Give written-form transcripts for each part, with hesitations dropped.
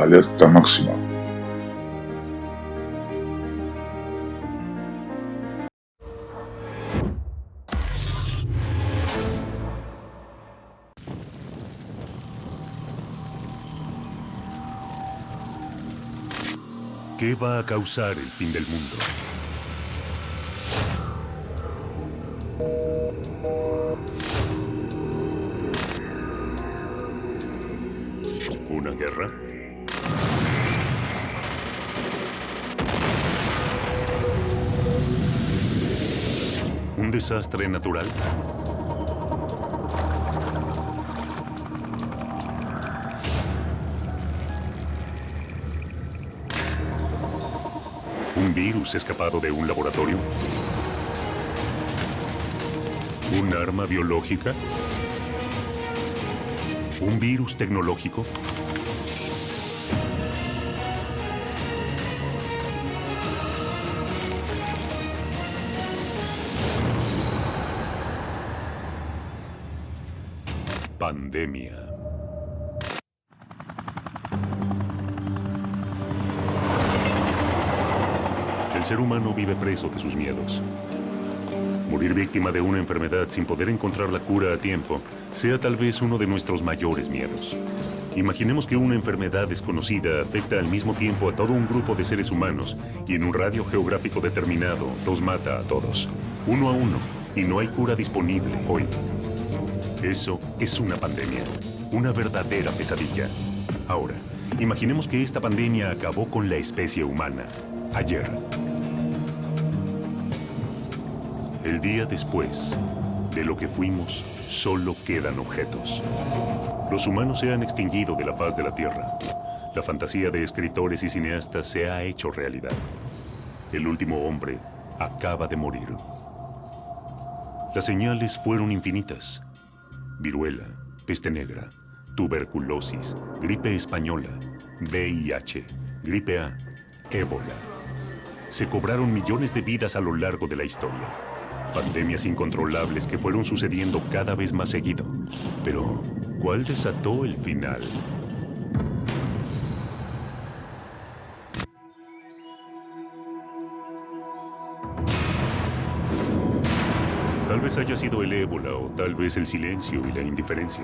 Alerta máxima. ¿Qué va a causar el fin del mundo? ¿Una guerra? ¿Un desastre natural? ¿Un virus escapado de un laboratorio? ¿Un arma biológica? ¿Un virus tecnológico? Pandemia. El ser humano vive preso de sus miedos. Morir víctima de una enfermedad sin poder encontrar la cura a tiempo sea tal vez uno de nuestros mayores miedos. Imaginemos que una enfermedad desconocida afecta al mismo tiempo a todo un grupo de seres humanos y en un radio geográfico determinado los mata a todos, uno a uno, y no hay cura disponible hoy. Eso es una pandemia, una verdadera pesadilla. Ahora, imaginemos que esta pandemia acabó con la especie humana, ayer. El día después de lo que fuimos, solo quedan objetos. Los humanos se han extinguido de la faz de la Tierra. La fantasía de escritores y cineastas se ha hecho realidad. El último hombre acaba de morir. Las señales fueron infinitas. Viruela, peste negra, tuberculosis, gripe española, VIH, gripe A, ébola. Se cobraron millones de vidas a lo largo de la historia. Pandemias incontrolables que fueron sucediendo cada vez más seguido. Pero, ¿cuál desató el final? Tal vez haya sido el ébola o tal vez el silencio y la indiferencia.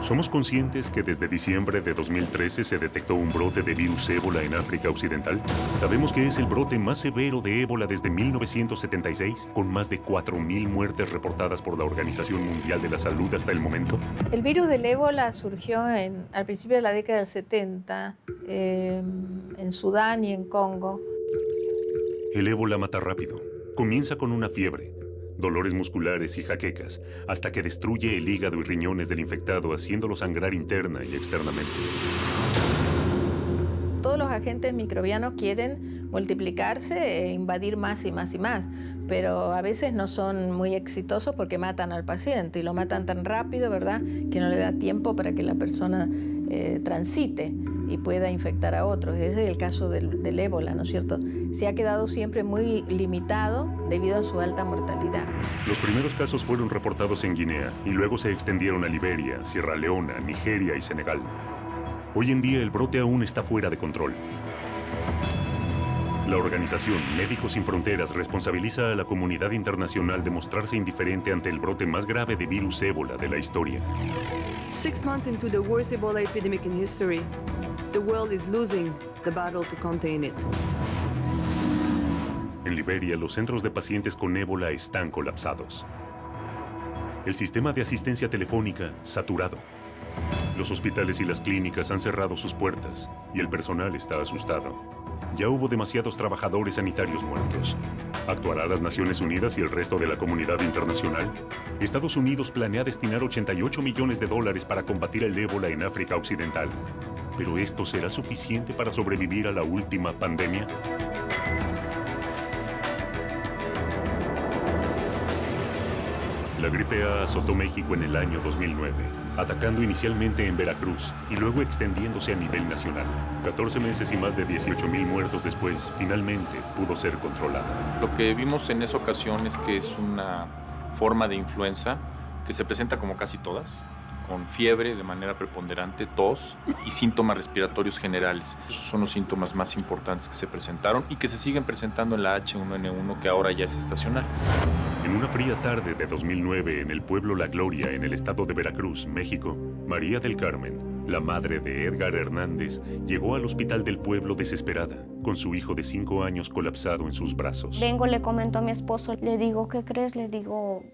¿Somos conscientes que desde diciembre de 2013 se detectó un brote de virus ébola en África Occidental? ¿Sabemos que es el brote más severo de ébola desde 1976, con más de 4.000 muertes reportadas por la Organización Mundial de la Salud hasta el momento? El virus del ébola surgió al principio de la década del 70 en Sudán y en Congo. El ébola mata rápido. Comienza con una fiebre, dolores musculares y jaquecas, hasta que destruye el hígado y riñones del infectado, haciéndolo sangrar interna y externamente. Todos los agentes microbianos quieren multiplicarse e invadir más y más y más, pero a veces no son muy exitosos porque matan al paciente y lo matan tan rápido, ¿verdad?, que no le da tiempo para que la persona transite y pueda infectar a otros. Ese es el caso del ébola, ¿no es cierto? Se ha quedado siempre muy limitado debido a su alta mortalidad. Los primeros casos fueron reportados en Guinea y luego se extendieron a Liberia, Sierra Leona, Nigeria y Senegal. Hoy en día el brote aún está fuera de control. La organización Médicos Sin Fronteras responsabiliza a la comunidad internacional de mostrarse indiferente ante el brote más grave de virus ébola de la historia. 6 months into the worst Ebola epidemic in history, the world is losing the battle to contain it. En Liberia, los centros de pacientes con ébola están colapsados. El sistema de asistencia telefónica saturado. Los hospitales y las clínicas han cerrado sus puertas y el personal está asustado. Ya hubo demasiados trabajadores sanitarios muertos. ¿Actuará las Naciones Unidas y el resto de la comunidad internacional? Estados Unidos planea destinar $88 millones para combatir el ébola en África Occidental. ¿Pero esto será suficiente para sobrevivir a la última pandemia? La gripe A azotó México en el año 2009, atacando inicialmente en Veracruz y luego extendiéndose a nivel nacional. 14 meses y más de 18,000 muertos después, finalmente pudo ser controlada. Lo que vimos en esa ocasión es que es una forma de influenza que se presenta como casi todas, con fiebre de manera preponderante, tos y síntomas respiratorios generales. Esos son los síntomas más importantes que se presentaron y que se siguen presentando en la H1N1, que ahora ya es estacional. En una fría tarde de 2009 en el pueblo La Gloria, en el estado de Veracruz, México, María del Carmen, la madre de Edgar Hernández, llegó al hospital del pueblo desesperada, con su hijo de 5 años colapsado en sus brazos. Vengo, le comento a mi esposo, le digo, ¿qué crees? Le digo,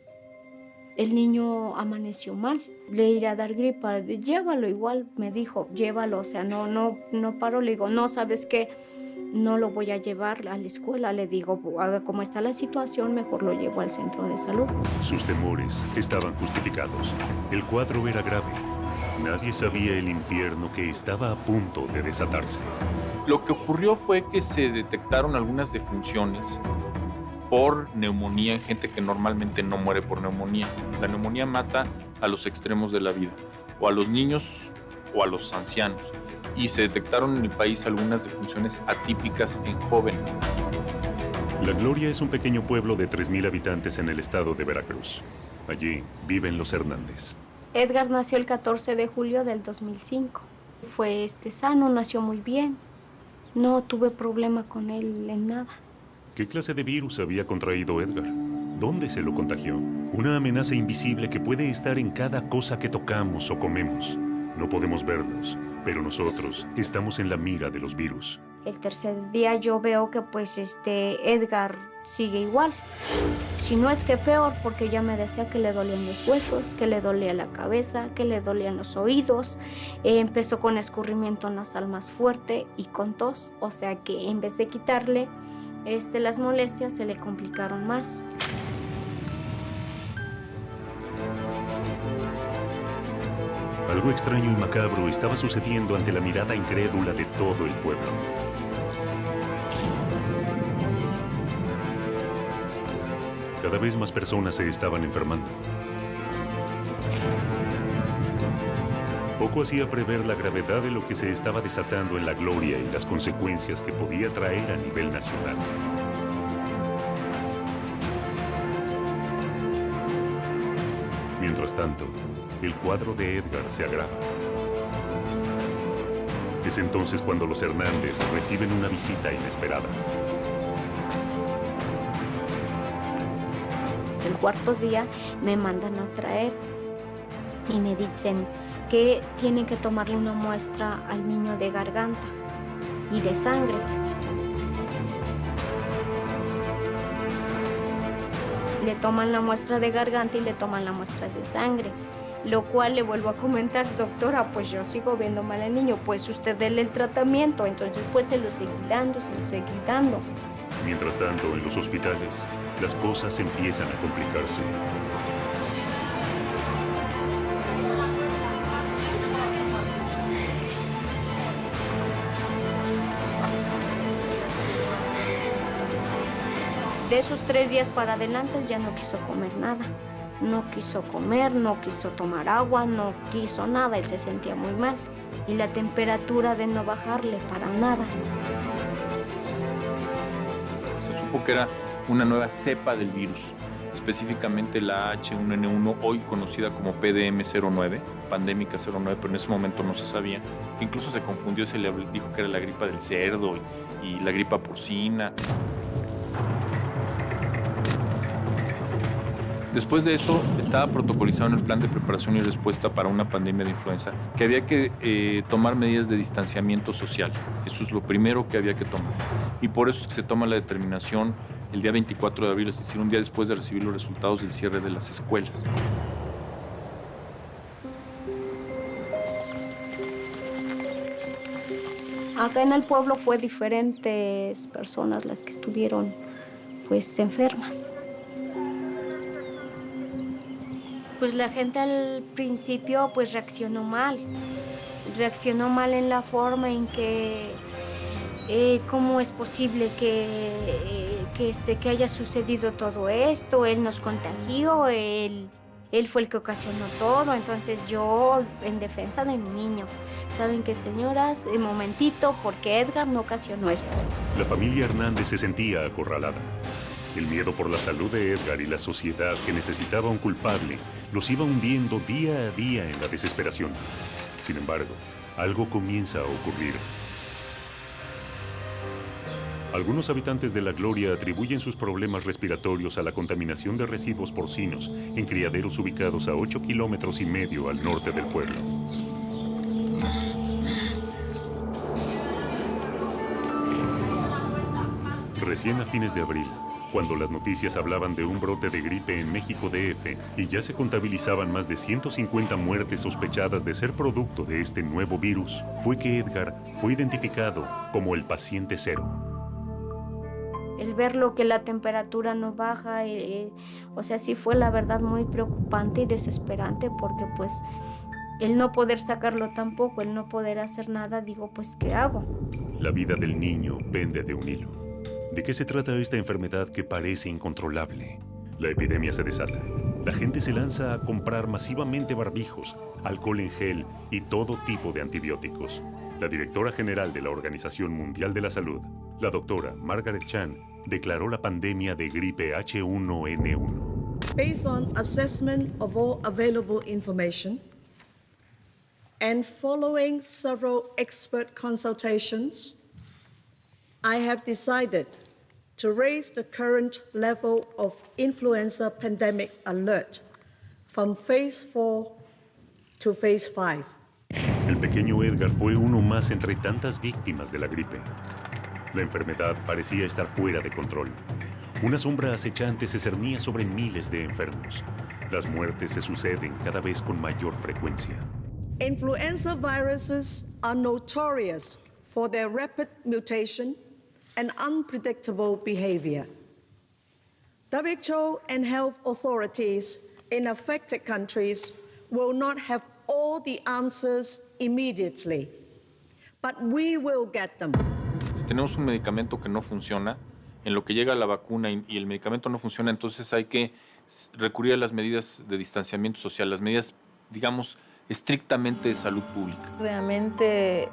el niño amaneció mal, le iré a dar gripa, llévalo igual, me dijo, llévalo, o sea, no paro, le digo, no, ¿sabes qué? No lo voy a llevar a la escuela, le digo, como está la situación, mejor lo llevo al centro de salud. Sus temores estaban justificados. El cuadro era grave. Nadie sabía el infierno que estaba a punto de desatarse. Lo que ocurrió fue que se detectaron algunas defunciones por neumonía en gente que normalmente no muere por neumonía. La neumonía mata a los extremos de la vida, o a los niños o a los ancianos. Y se detectaron en el país algunas defunciones atípicas en jóvenes. La Gloria es un pequeño pueblo de 3,000 habitantes en el estado de Veracruz. Allí viven los Hernández. Edgar nació el 14 de julio del 2005. Fue sano, nació muy bien. No tuve problema con él en nada. ¿Qué clase de virus había contraído Edgar? ¿Dónde se lo contagió? Una amenaza invisible que puede estar en cada cosa que tocamos o comemos. No podemos verlos, pero nosotros estamos en la mira de los virus. El tercer día yo veo que Edgar sigue igual. Si no es que peor, porque ya me decía que le dolían los huesos, que le dolía la cabeza, que le dolían los oídos. Empezó con escurrimiento nasal más fuerte y con tos. O sea que en vez de quitarle las molestias, se le complicaron más. Algo extraño y macabro estaba sucediendo ante la mirada incrédula de todo el pueblo. Cada vez más personas se estaban enfermando. Poco hacía prever la gravedad de lo que se estaba desatando en La Gloria y las consecuencias que podía traer a nivel nacional. Mientras tanto, el cuadro de Edgar se agrava. Es entonces cuando los Hernández reciben una visita inesperada. El cuarto día me mandan a traer y me dicen que tienen que tomarle una muestra al niño de garganta y de sangre. Le toman la muestra de garganta y le toman la muestra de sangre, lo cual le vuelvo a comentar, doctora, pues yo sigo viendo mal al niño, pues usted déle el tratamiento, entonces pues se lo seguí dando. Mientras tanto, en los hospitales, las cosas empiezan a complicarse. De esos 3 días para adelante, él ya no quiso comer nada. No quiso comer, no quiso tomar agua, no quiso nada. Él se sentía muy mal. Y la temperatura de no bajarle para nada. Se supo que era una nueva cepa del virus, específicamente la H1N1, hoy conocida como PDM09, pandémica 09, pero en ese momento no se sabía. Incluso se confundió, se le dijo que era la gripa del cerdo y la gripa porcina. Después de eso, estaba protocolizado en el plan de preparación y respuesta para una pandemia de influenza que había que tomar medidas de distanciamiento social. Eso es lo primero que había que tomar. Y por eso es que se toma la determinación el día 24 de abril, es decir, un día después de recibir los resultados del cierre de las escuelas. Acá en el pueblo fue diferentes personas las que estuvieron pues enfermas. Pues la gente al principio pues reaccionó mal en la forma en que cómo es posible que haya sucedido todo esto, él nos contagió, él fue el que ocasionó todo. Entonces yo en defensa de mi niño, ¿saben qué, señoras? Un momentito, porque Edgar no ocasionó esto. La familia Hernández se sentía acorralada. El miedo por la salud de Edgar y la sociedad que necesitaba un culpable los iba hundiendo día a día en la desesperación. Sin embargo, algo comienza a ocurrir. Algunos habitantes de La Gloria atribuyen sus problemas respiratorios a la contaminación de residuos porcinos en criaderos ubicados a 8,5 kilómetros al norte del pueblo. Recién a fines de abril, cuando las noticias hablaban de un brote de gripe en México DF y ya se contabilizaban más de 150 muertes sospechadas de ser producto de este nuevo virus, fue que Edgar fue identificado como el paciente cero. El verlo que la temperatura no baja, o sea, sí fue la verdad muy preocupante y desesperante porque pues el no poder sacarlo tampoco, el no poder hacer nada, digo, pues ¿qué hago? La vida del niño pende de un hilo. ¿De qué se trata esta enfermedad que parece incontrolable? La epidemia se desata. La gente se lanza a comprar masivamente barbijos, alcohol en gel y todo tipo de antibióticos. La directora general de la Organización Mundial de la Salud, la doctora Margaret Chan, declaró la pandemia de gripe H1N1. Based on assessment of all available information and following several expert consultations, I have decided to raise the current level of influenza pandemic alert from phase 4 to phase 5. El pequeño Edgar fue uno más entre tantas víctimas de la gripe. La enfermedad parecía estar fuera de control. Una sombra acechante se cernía sobre miles de enfermos. Las muertes se suceden cada vez con mayor frecuencia. Influenza viruses are notorious for their rapid mutation and unpredictable behavior. WHO and health authorities in affected countries will not have all the answers immediately, but we will get them. Si tenemos un medicamento que no funciona, en lo que llega la vacuna y el medicamento no funciona, entonces hay que recurrir a las medidas de distanciamiento social, las medidas, digamos, estrictamente de salud pública. Realmente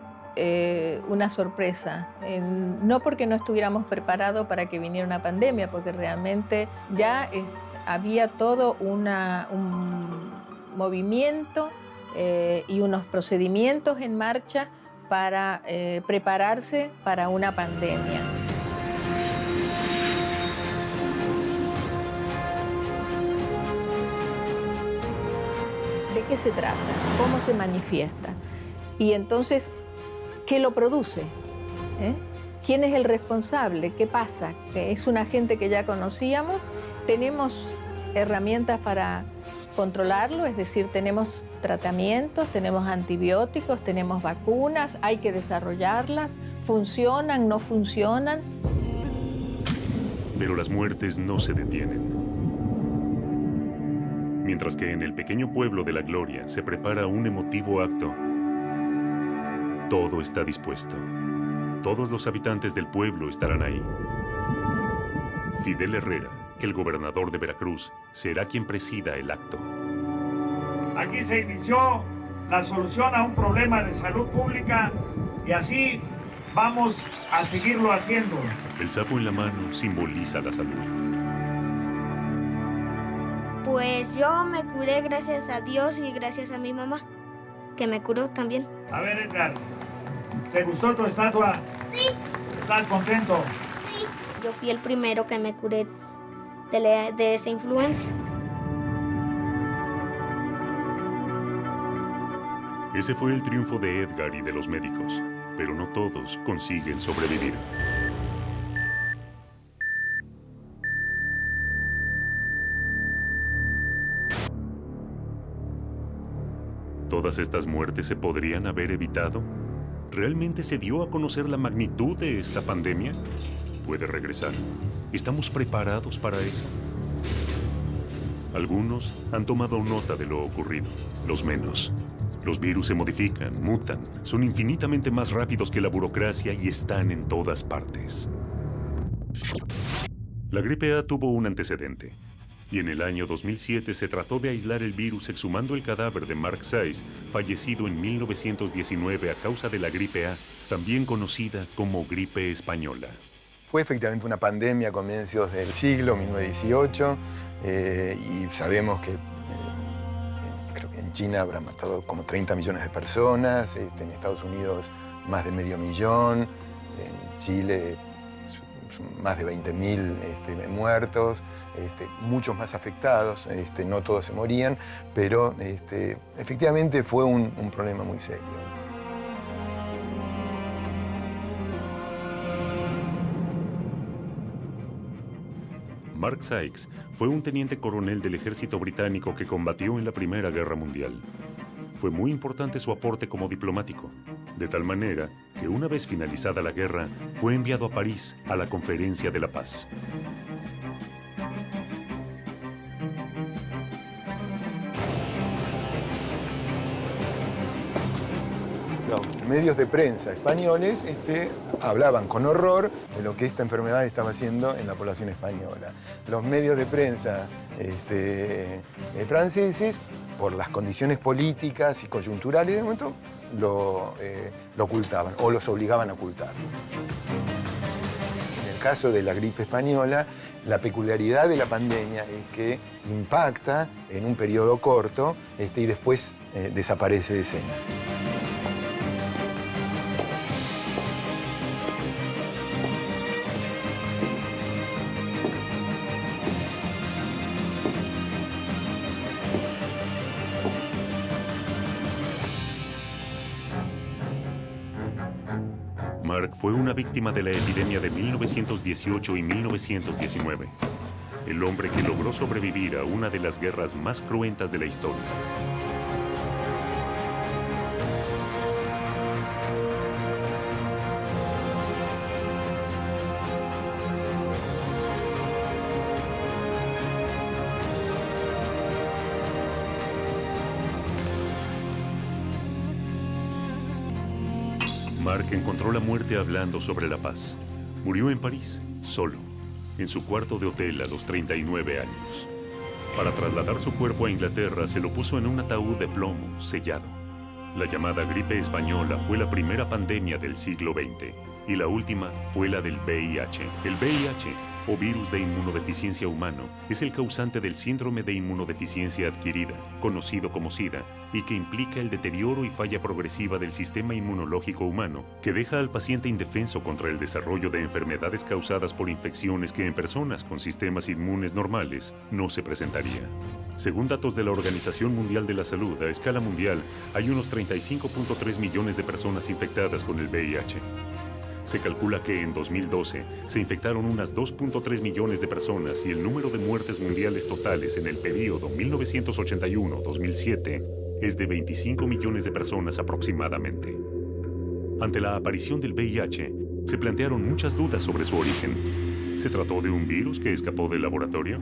una sorpresa, no porque no estuviéramos preparados para que viniera una pandemia, porque realmente ya había todo un movimiento y unos procedimientos en marcha para prepararse para una pandemia. ¿De qué se trata? ¿Cómo se manifiesta? Y entonces, ¿qué lo produce? ¿Quién es el responsable? ¿Qué pasa? ¿Es un agente que ya conocíamos? ¿Tenemos herramientas para controlarlo? Es decir, tenemos tratamientos, tenemos antibióticos, tenemos vacunas, hay que desarrollarlas. ¿Funcionan? ¿No funcionan? Pero las muertes no se detienen. Mientras que en el pequeño pueblo de La Gloria se prepara un emotivo acto, todo está dispuesto. Todos los habitantes del pueblo estarán ahí. Fidel Herrera, el gobernador de Veracruz, será quien presida el acto. Aquí se inició la solución a un problema de salud pública y así vamos a seguirlo haciendo. El sapo en la mano simboliza la salud. Pues yo me curé gracias a Dios y gracias a mi mamá, que me curó también. A ver, Edgar, ¿te gustó tu estatua? Sí. ¿Estás contento? Sí. Yo fui el primero que me curé de esa influencia. Ese fue el triunfo de Edgar y de los médicos, pero no todos consiguen sobrevivir. ¿Todas estas muertes se podrían haber evitado? ¿Realmente se dio a conocer la magnitud de esta pandemia? ¿Puede regresar? ¿Estamos preparados para eso? Algunos han tomado nota de lo ocurrido, los menos. Los virus se modifican, mutan, son infinitamente más rápidos que la burocracia y están en todas partes. La gripe A tuvo un antecedente. Y en el año 2007 se trató de aislar el virus exhumando el cadáver de Mark Sayce, fallecido en 1919 a causa de la gripe A, también conocida como gripe española. Fue efectivamente una pandemia a comienzos del siglo, 1918, y sabemos que creo que en China habrá matado como 30 millones de personas, en Estados Unidos más de medio millón, en Chile más de 20.000 muertos, muchos más afectados, no todos se morían, pero efectivamente fue un problema muy serio. Mark Sykes fue un teniente coronel del ejército británico que combatió en la Primera Guerra Mundial. Fue muy importante su aporte como diplomático, de tal manera que una vez finalizada la guerra, fue enviado a París a la Conferencia de la Paz. Los medios de prensa españoles hablaban con horror de lo que esta enfermedad estaba haciendo en la población española. Los medios de prensa franceses, por las condiciones políticas y coyunturales del momento, lo ocultaban o los obligaban a ocultarlo. En el caso de la gripe española, la peculiaridad de la pandemia es que impacta en un periodo corto y después desaparece de escena. Mark fue una víctima de la epidemia de 1918 y 1919. El hombre que logró sobrevivir a una de las guerras más cruentas de la historia. Mark encontró la muerte hablando sobre la paz. Murió en París, solo, en su cuarto de hotel a los 39 años. Para trasladar su cuerpo a Inglaterra, se lo puso en un ataúd de plomo, sellado. La llamada gripe española fue la primera pandemia del siglo XX y la última fue la del VIH. El VIH, o virus de inmunodeficiencia humano, es el causante del síndrome de inmunodeficiencia adquirida, conocido como SIDA, y que implica el deterioro y falla progresiva del sistema inmunológico humano, que deja al paciente indefenso contra el desarrollo de enfermedades causadas por infecciones que en personas con sistemas inmunes normales no se presentaría. Según datos de la Organización Mundial de la Salud, a escala mundial, hay unos 35.3 millones de personas infectadas con el VIH. Se calcula que en 2012 se infectaron unas 2.3 millones de personas y el número de muertes mundiales totales en el periodo 1981-2007 es de 25 millones de personas aproximadamente. Ante la aparición del VIH, se plantearon muchas dudas sobre su origen. ¿Se trató de un virus que escapó del laboratorio?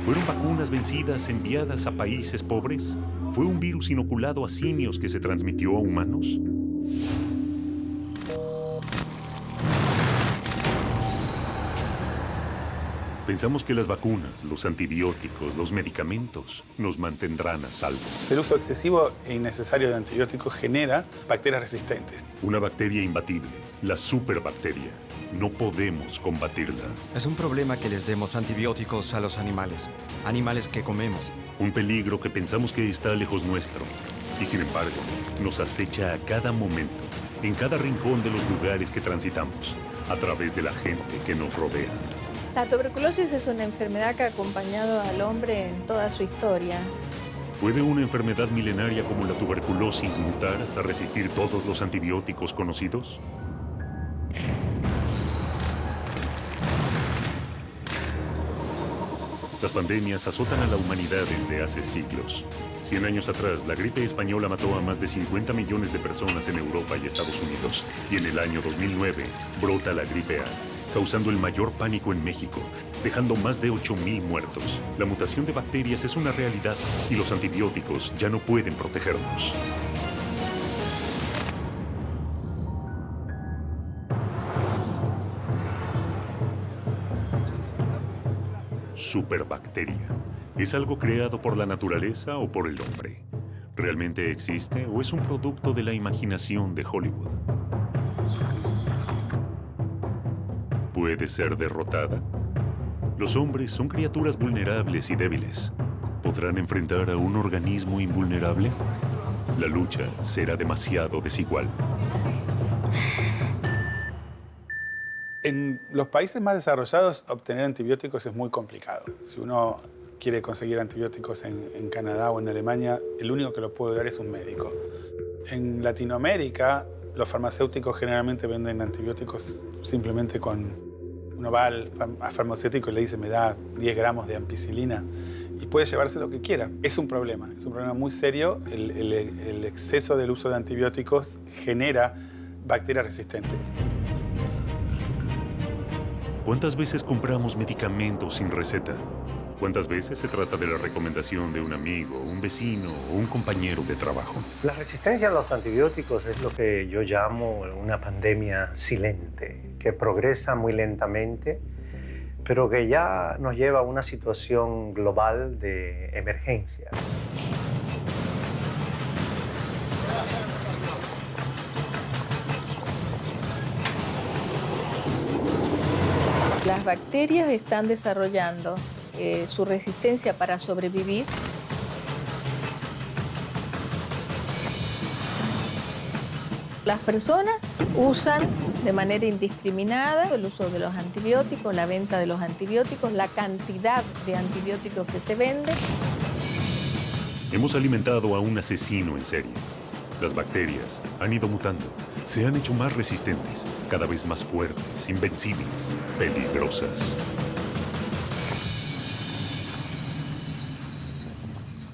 ¿Fueron vacunas vencidas enviadas a países pobres? ¿Fue un virus inoculado a simios que se transmitió a humanos? Pensamos que las vacunas, los antibióticos, los medicamentos nos mantendrán a salvo. El uso excesivo e innecesario de antibióticos genera bacterias resistentes. Una bacteria imbatible, la superbacteria. No podemos combatirla. Es un problema que les demos antibióticos a los animales que comemos. Un peligro que pensamos que está lejos nuestro. Y sin embargo, nos acecha a cada momento, en cada rincón de los lugares que transitamos, a través de la gente que nos rodea. La tuberculosis es una enfermedad que ha acompañado al hombre en toda su historia. ¿Puede una enfermedad milenaria como la tuberculosis mutar hasta resistir todos los antibióticos conocidos? Las pandemias azotan a la humanidad desde hace siglos. 100 años atrás, la gripe española mató a más de 50 millones de personas en Europa y Estados Unidos. Y en el año 2009, brota la gripe A, causando el mayor pánico en México, dejando más de 8.000 muertos. La mutación de bacterias es una realidad y los antibióticos ya no pueden protegernos. Superbacteria. ¿Es algo creado por la naturaleza o por el hombre? ¿Realmente existe o es un producto de la imaginación de Hollywood? puede ser derrotada? Los hombres son criaturas vulnerables y débiles. ¿Podrán enfrentar a un organismo invulnerable? La lucha será demasiado desigual. En los países más desarrollados, obtener antibióticos es muy complicado. Si uno quiere conseguir antibióticos en Canadá o en Alemania, el único que lo puede dar es un médico. En Latinoamérica, los farmacéuticos generalmente venden antibióticos simplemente con... Uno va al farmacéutico y le dice, me da 10 gramos de ampicilina, y puede llevarse lo que quiera. Es un problema muy serio. El exceso del uso de antibióticos genera bacterias resistentes. ¿Cuántas veces compramos medicamentos sin receta? ¿Cuántas veces se trata de la recomendación de un amigo, un vecino o un compañero de trabajo? La resistencia a los antibióticos es lo que yo llamo una pandemia silente, que progresa muy lentamente, pero que ya nos lleva a una situación global de emergencia. Las bacterias están desarrollando su resistencia para sobrevivir. Las personas usan de manera indiscriminada el uso de los antibióticos, la venta de los antibióticos, la cantidad de antibióticos que se vende. Hemos alimentado a un asesino en serie. Las bacterias han ido mutando, se han hecho más resistentes, cada vez más fuertes, invencibles, peligrosas.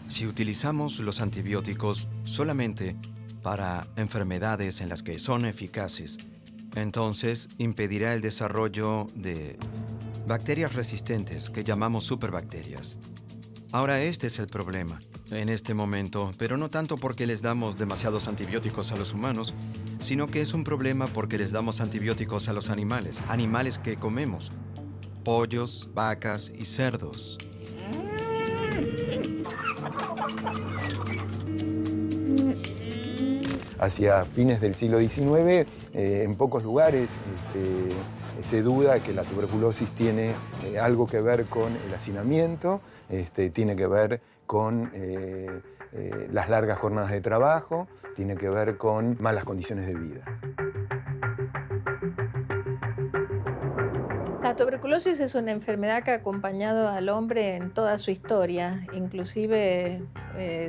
Si utilizamos los antibióticos solamente para enfermedades en las que son eficaces, entonces impedirá el desarrollo de bacterias resistentes que llamamos superbacterias. Ahora este es el problema en este momento, pero no tanto porque les damos demasiados antibióticos a los humanos, sino que es un problema porque les damos antibióticos a los animales, animales que comemos, pollos, vacas y cerdos. Hacia fines del siglo XIX, en pocos lugares se duda que la tuberculosis tiene algo que ver con el hacinamiento, tiene que ver con las largas jornadas de trabajo, tiene que ver con malas condiciones de vida. La tuberculosis es una enfermedad que ha acompañado al hombre en toda su historia. Inclusive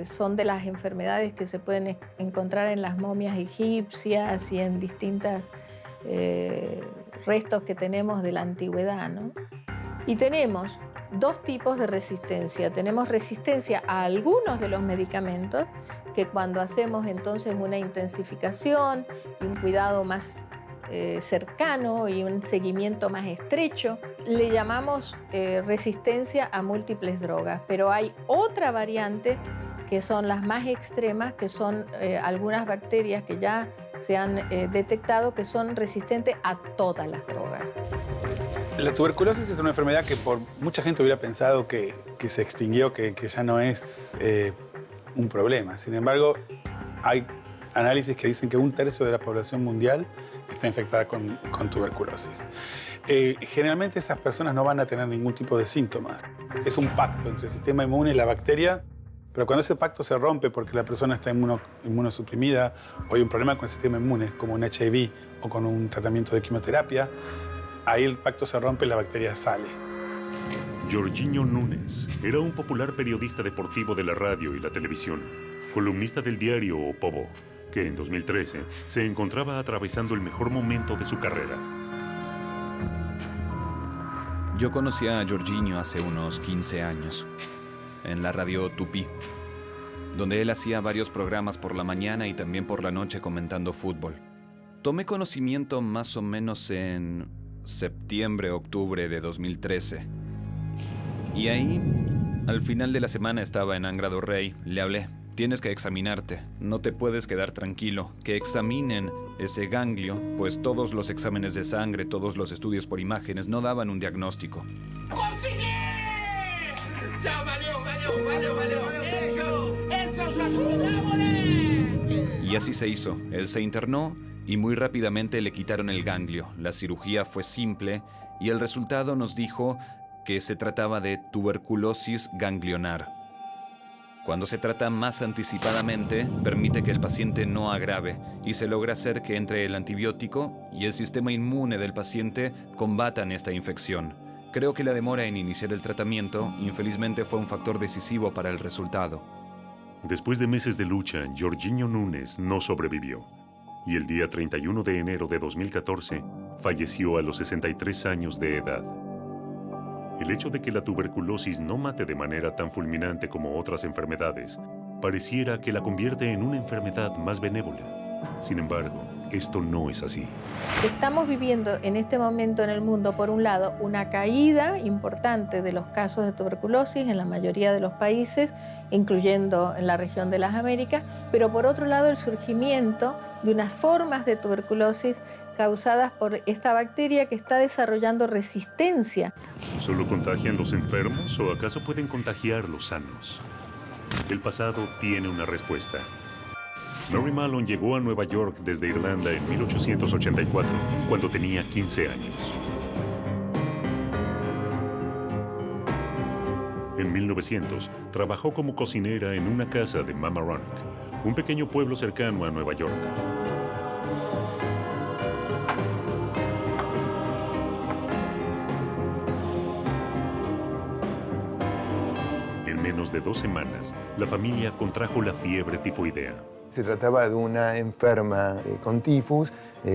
son de las enfermedades que se pueden encontrar en las momias egipcias y en distintos restos que tenemos de la antigüedad, ¿no? Y tenemos dos tipos de resistencia. Tenemos resistencia a algunos de los medicamentos, que cuando hacemos entonces una intensificación y un cuidado más cercano y un seguimiento más estrecho, le llamamos resistencia a múltiples drogas. Pero hay otra variante que son las más extremas, que son algunas bacterias que ya se han detectado que son resistentes a todas las drogas. La tuberculosis es una enfermedad que por mucha gente hubiera pensado que se extinguió, que ya no es un problema. Sin embargo, hay análisis que dicen que 1/3 de la población mundial está infectada con tuberculosis. Generalmente esas personas no van a tener ningún tipo de síntomas. Es un pacto entre el sistema inmune y la bacteria, pero cuando ese pacto se rompe porque la persona está inmunosuprimida o hay un problema con el sistema inmune, como un HIV o con un tratamiento de quimioterapia, ahí el pacto se rompe y la bacteria sale. Jorginho Nunes era un popular periodista deportivo de la radio y la televisión, columnista del diario O Povo, que en 2013 se encontraba atravesando el mejor momento de su carrera. Yo conocí a Jorginho hace unos 15 años, en la radio Tupi, donde él hacía varios programas por la mañana y también por la noche comentando fútbol. Tomé conocimiento más o menos en septiembre, octubre de 2013. Y ahí, al final de la semana estaba en Angra do Rei, le hablé. Tienes que examinarte, no te puedes quedar tranquilo. Que examinen ese ganglio, pues todos los exámenes de sangre, todos los estudios por imágenes no daban un diagnóstico. ¡Conseguí! ¡Ya valió! ¡Eso es la puta, moleque! Y así se hizo. Él se internó y muy rápidamente le quitaron el ganglio. La cirugía fue simple y el resultado nos dijo que se trataba de tuberculosis ganglionar. Cuando se trata más anticipadamente, permite que el paciente no agrave y se logra hacer que entre el antibiótico y el sistema inmune del paciente combatan esta infección. Creo que la demora en iniciar el tratamiento, infelizmente, fue un factor decisivo para el resultado. Después de meses de lucha, Jorginho Nunes no sobrevivió y el día 31 de enero de 2014 falleció a los 63 años de edad. El hecho de que la tuberculosis no mate de manera tan fulminante como otras enfermedades pareciera que la convierte en una enfermedad más benévola. Sin embargo, esto no es así. Estamos viviendo en este momento en el mundo, por un lado, una caída importante de los casos de tuberculosis en la mayoría de los países, incluyendo en la región de las Américas, pero por otro lado el surgimiento de unas formas de tuberculosis causadas por esta bacteria que está desarrollando resistencia. ¿Solo contagian los enfermos o acaso pueden contagiar los sanos? El pasado tiene una respuesta. Mary Mallon llegó a Nueva York desde Irlanda en 1884, cuando tenía 15 años. En 1900, trabajó como cocinera en una casa de Mamaroneck, un pequeño pueblo cercano a Nueva York. En menos de 2 semanas, la familia contrajo la fiebre tifoidea. Se trataba de una enferma con tifus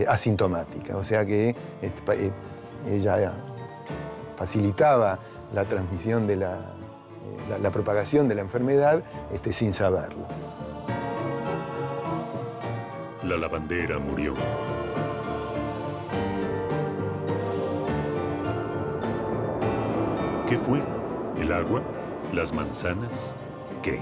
asintomática, o sea que ella facilitaba la transmisión de la propagación de la enfermedad sin saberlo. La lavandera murió. ¿Qué fue? ¿El agua? ¿Las manzanas? ¿Qué?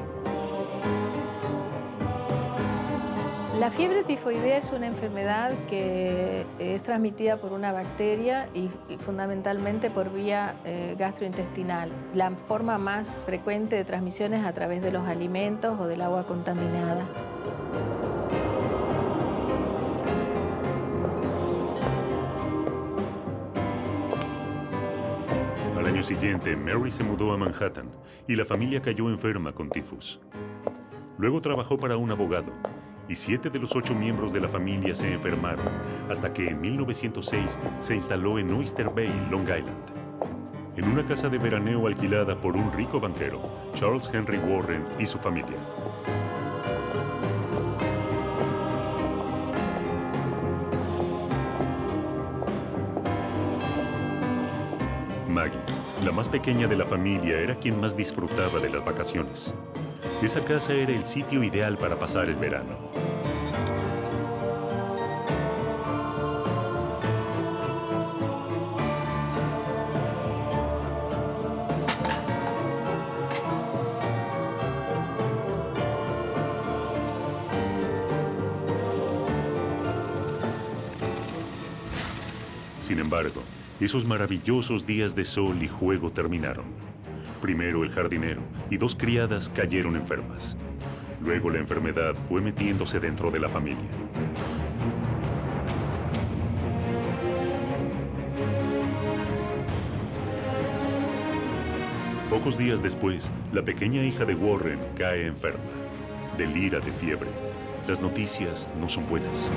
La fiebre tifoidea es una enfermedad que es transmitida por una bacteria y fundamentalmente por vía gastrointestinal. La forma más frecuente de transmisión es a través de los alimentos o del agua contaminada. Al año siguiente, Mary se mudó a Manhattan y la familia cayó enferma con tifus. Luego trabajó para un abogado y 7 de los 8 miembros de la familia se enfermaron, hasta que en 1906 se instaló en Oyster Bay, Long Island, en una casa de veraneo alquilada por un rico banquero, Charles Henry Warren, y su familia. Maggie, la más pequeña de la familia, era quien más disfrutaba de las vacaciones. Esa casa era el sitio ideal para pasar el verano. Sin embargo, esos maravillosos días de sol y juego terminaron. Primero el jardinero y 2 criadas cayeron enfermas. Luego la enfermedad fue metiéndose dentro de la familia. Pocos días después, la pequeña hija de Warren cae enferma. Delira de fiebre. Las noticias no son buenas.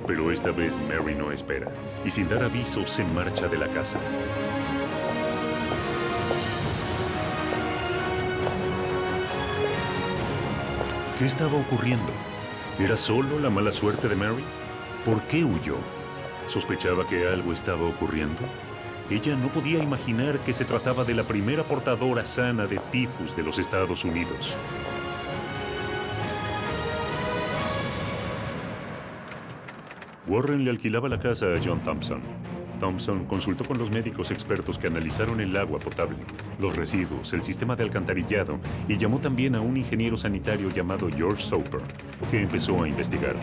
Pero esta vez Mary no espera y sin dar aviso se marcha de la casa. ¿Qué estaba ocurriendo? ¿Era solo la mala suerte de Mary? ¿Por qué huyó? ¿Sospechaba que algo estaba ocurriendo? Ella no podía imaginar que se trataba de la primera portadora sana de tifus de los Estados Unidos. Warren le alquilaba la casa a John Thompson. Thompson consultó con los médicos expertos que analizaron el agua potable, los residuos, el sistema de alcantarillado y llamó también a un ingeniero sanitario llamado George Soper, que empezó a investigar.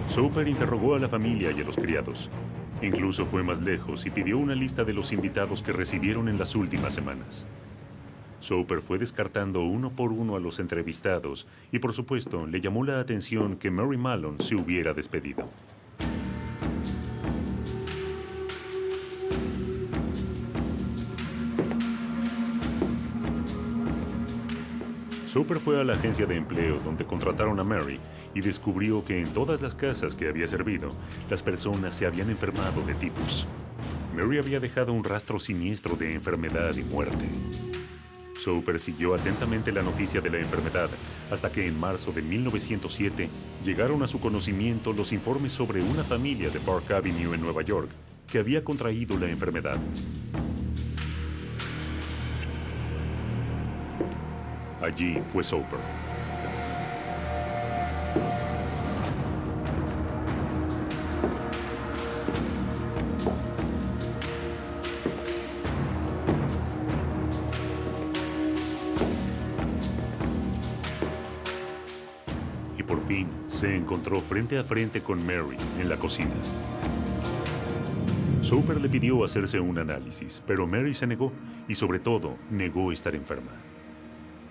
Soper interrogó a la familia y a los criados. Incluso fue más lejos y pidió una lista de los invitados que recibieron en las últimas semanas. Soper fue descartando uno por uno a los entrevistados y, por supuesto, le llamó la atención que Mary Mallon se hubiera despedido. Soper fue a la agencia de empleo donde contrataron a Mary y descubrió que en todas las casas que había servido, las personas se habían enfermado de tifus. Mary había dejado un rastro siniestro de enfermedad y muerte. Soper siguió atentamente la noticia de la enfermedad hasta que en marzo de 1907 llegaron a su conocimiento los informes sobre una familia de Park Avenue en Nueva York que había contraído la enfermedad. Allí fue Soper. Y por fin se encontró frente a frente con Mary en la cocina. Soper le pidió hacerse un análisis, pero Mary se negó y sobre todo negó estar enferma.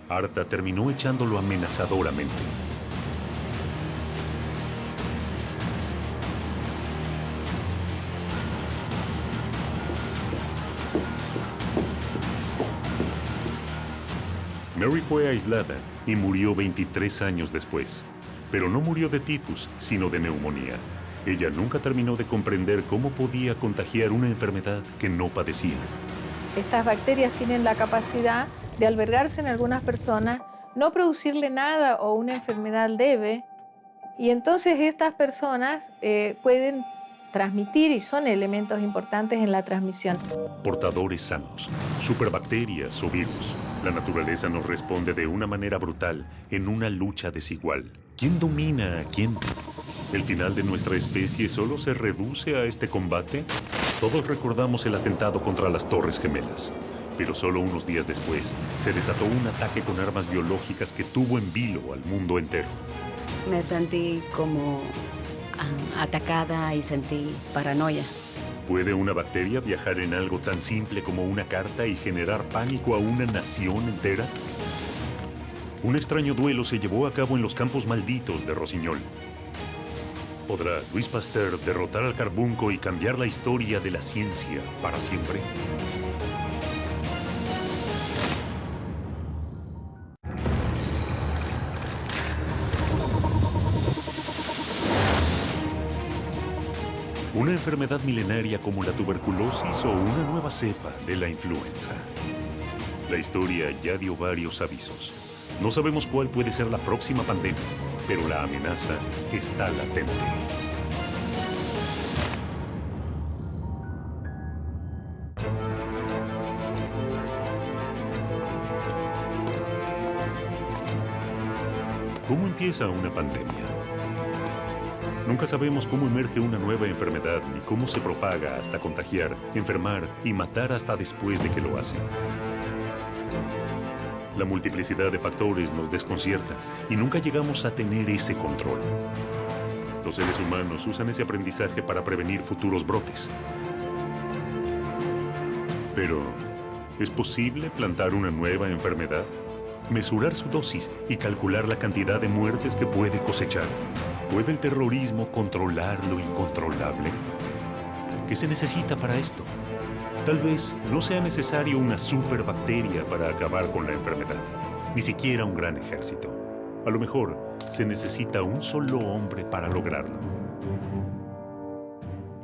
Harta terminó echándolo amenazadoramente. Mary fue aislada y murió 23 años después. Pero no murió de tifus, sino de neumonía. Ella nunca terminó de comprender cómo podía contagiar una enfermedad que no padecía. Estas bacterias tienen la capacidad de albergarse en algunas personas, no producirle nada o una enfermedad leve, y entonces estas personas pueden transmitir y son elementos importantes en la transmisión. Portadores sanos, superbacterias o virus. La naturaleza nos responde de una manera brutal en una lucha desigual. ¿Quién domina a quién? ¿El final de nuestra especie solo se reduce a este combate? Todos recordamos el atentado contra las Torres Gemelas. Pero solo unos días después, se desató un ataque con armas biológicas que tuvo en vilo al mundo entero. Me sentí como atacada y sentí paranoia. ¿Puede una bacteria viajar en algo tan simple como una carta y generar pánico a una nación entera? Un extraño duelo se llevó a cabo en los campos malditos de Rossignol. ¿Podrá Louis Pasteur derrotar al carbunco y cambiar la historia de la ciencia para siempre? Una enfermedad milenaria como la tuberculosis o una nueva cepa de la influenza. La historia ya dio varios avisos. No sabemos cuál puede ser la próxima pandemia, pero la amenaza está latente. ¿Cómo empieza una pandemia? Nunca sabemos cómo emerge una nueva enfermedad ni cómo se propaga hasta contagiar, enfermar y matar hasta después de que lo hace. La multiplicidad de factores nos desconcierta y nunca llegamos a tener ese control. Los seres humanos usan ese aprendizaje para prevenir futuros brotes. Pero, ¿es posible plantar una nueva enfermedad? ¿Mesurar su dosis y calcular la cantidad de muertes que puede cosechar? ¿Puede el terrorismo controlar lo incontrolable? ¿Qué se necesita para esto? Tal vez no sea necesario una superbacteria para acabar con la enfermedad, ni siquiera un gran ejército. A lo mejor se necesita un solo hombre para lograrlo.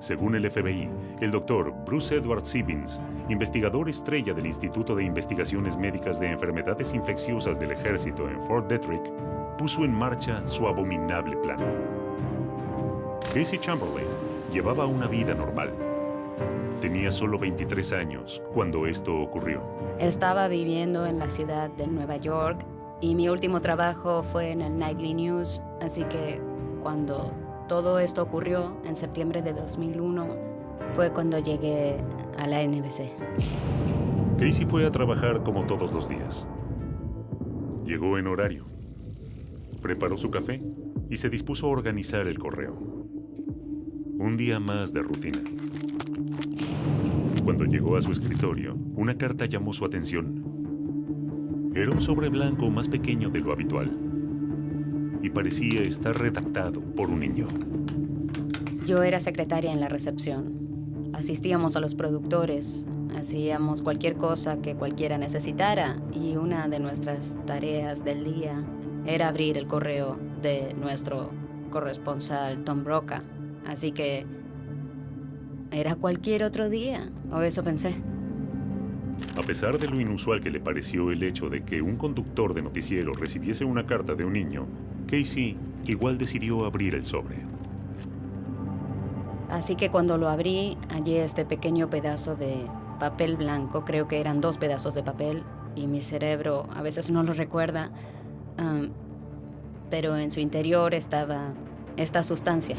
Según el FBI, el doctor Bruce Edward Sibbins, investigador estrella del Instituto de Investigaciones Médicas de Enfermedades Infecciosas del Ejército en Fort Detrick, puso en marcha su abominable plan. Casey Chamberlain llevaba una vida normal. Tenía solo 23 años cuando esto ocurrió. Estaba viviendo en la ciudad de Nueva York y mi último trabajo fue en el Nightly News, así que cuando todo esto ocurrió en septiembre de 2001 fue cuando llegué a la NBC. Casey fue a trabajar como todos los días. Llegó en horario. Preparó su café y se dispuso a organizar el correo. Un día más de rutina. Cuando llegó a su escritorio, una carta llamó su atención. Era un sobre blanco más pequeño de lo habitual y parecía estar redactado por un niño. Yo era secretaria en la recepción. Asistíamos a los productores, hacíamos cualquier cosa que cualquiera necesitara y una de nuestras tareas del día era abrir el correo de nuestro corresponsal Tom Brokaw. Así que era cualquier otro día, o eso pensé. A pesar de lo inusual que le pareció el hecho de que un conductor de noticiero recibiese una carta de un niño, Casey igual decidió abrir el sobre. Así que cuando lo abrí, hallé este pequeño pedazo de papel blanco. Creo que eran 2 pedazos de papel y mi cerebro a veces no lo recuerda. Pero en su interior estaba esta sustancia.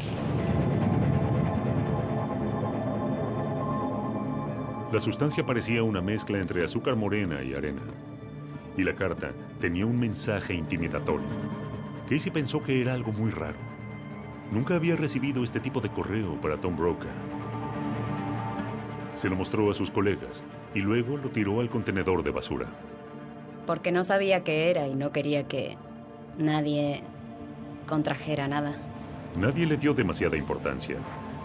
La sustancia parecía una mezcla entre azúcar morena y arena. Y la carta tenía un mensaje intimidatorio. Casey pensó que era algo muy raro. Nunca había recibido este tipo de correo para Tom Brokaw. Se lo mostró a sus colegas y luego lo tiró al contenedor de basura. Porque no sabía qué era y no quería que nadie contrajera nada. Nadie le dio demasiada importancia.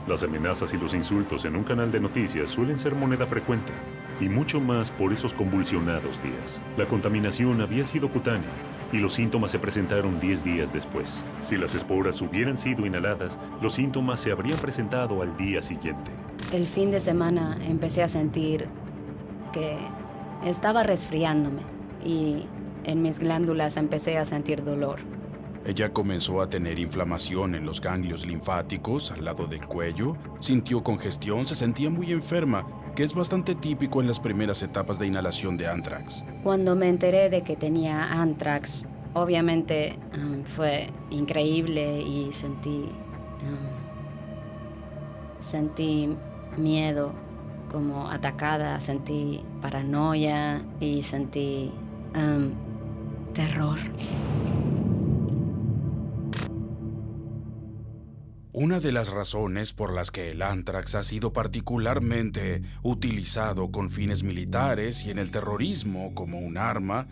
Las amenazas y los insultos en un canal de noticias suelen ser moneda frecuente, y mucho más por esos convulsionados días. La contaminación había sido cutánea, y los síntomas se presentaron 10 días después. Si las esporas hubieran sido inhaladas, los síntomas se habrían presentado al día siguiente. El fin de semana empecé a sentir que estaba resfriándome, y en mis glándulas empecé a sentir dolor. Ella comenzó a tener inflamación en los ganglios linfáticos al lado del cuello, sintió congestión, se sentía muy enferma, que es bastante típico en las primeras etapas de inhalación de anthrax. Cuando me enteré de que tenía anthrax, obviamente fue increíble y sentí miedo, como atacada, sentí paranoia y sentí terror. Una de las razones por las que el anthrax ha sido particularmente utilizado con fines militares y en el terrorismo como un arma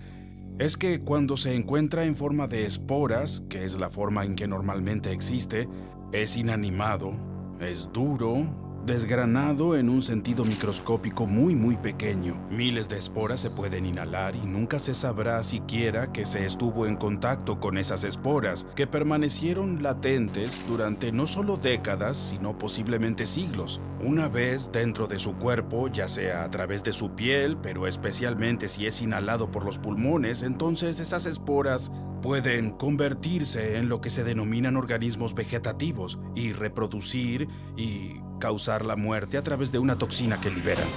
es que cuando se encuentra en forma de esporas, que es la forma en que normalmente existe, es inanimado, es duro, desgranado en un sentido microscópico muy pequeño. Miles de esporas se pueden inhalar y nunca se sabrá siquiera que se estuvo en contacto con esas esporas, que permanecieron latentes durante no solo décadas, sino posiblemente siglos. Una vez dentro de su cuerpo, ya sea a través de su piel, pero especialmente si es inhalado por los pulmones, entonces esas esporas pueden convertirse en lo que se denominan organismos vegetativos y reproducir y causar la muerte a través de una toxina que liberan.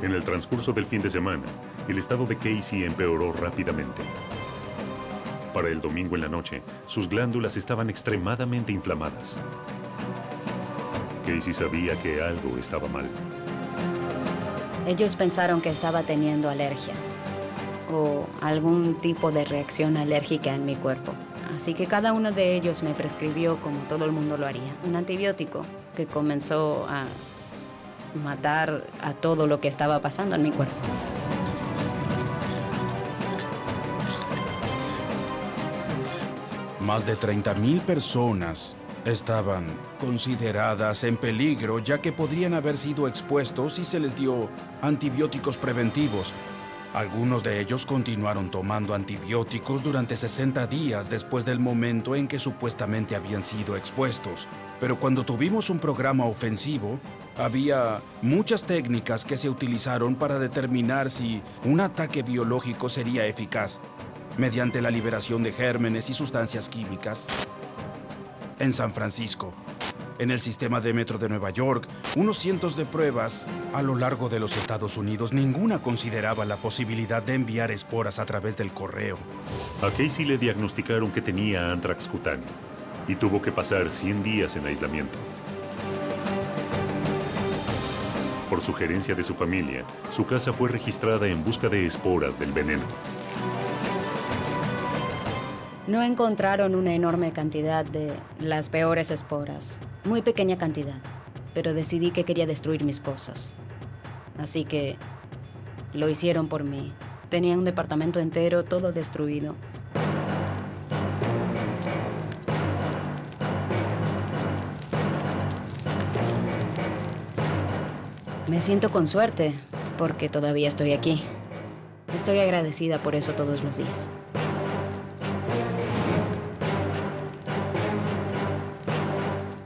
En el transcurso del fin de semana, el estado de Casey empeoró rápidamente. Para el domingo en la noche, sus glándulas estaban extremadamente inflamadas. Casey sabía que algo estaba mal. Ellos pensaron que estaba teniendo alergia o algún tipo de reacción alérgica en mi cuerpo. Así que cada uno de ellos me prescribió, como todo el mundo lo haría, un antibiótico que comenzó a matar a todo lo que estaba pasando en mi cuerpo. Más de 30,000 personas estaban consideradas en peligro, ya que podrían haber sido expuestos si se les dio antibióticos preventivos. Algunos de ellos continuaron tomando antibióticos durante 60 días después del momento en que supuestamente habían sido expuestos. Pero cuando tuvimos un programa ofensivo, había muchas técnicas que se utilizaron para determinar si un ataque biológico sería eficaz, mediante la liberación de gérmenes y sustancias químicas. En San Francisco, en el sistema de metro de Nueva York, unos cientos de pruebas a lo largo de los Estados Unidos, ninguna consideraba la posibilidad de enviar esporas a través del correo. A Casey le diagnosticaron que tenía anthrax cutáneo y tuvo que pasar 100 días en aislamiento. Por sugerencia de su familia, su casa fue registrada en busca de esporas del veneno. No encontraron una enorme cantidad de las peores esporas. Muy pequeña cantidad. Pero decidí que quería destruir mis cosas. Así que lo hicieron por mí. Tenía un departamento entero, todo destruido. Me siento con suerte, porque todavía estoy aquí. Estoy agradecida por eso todos los días.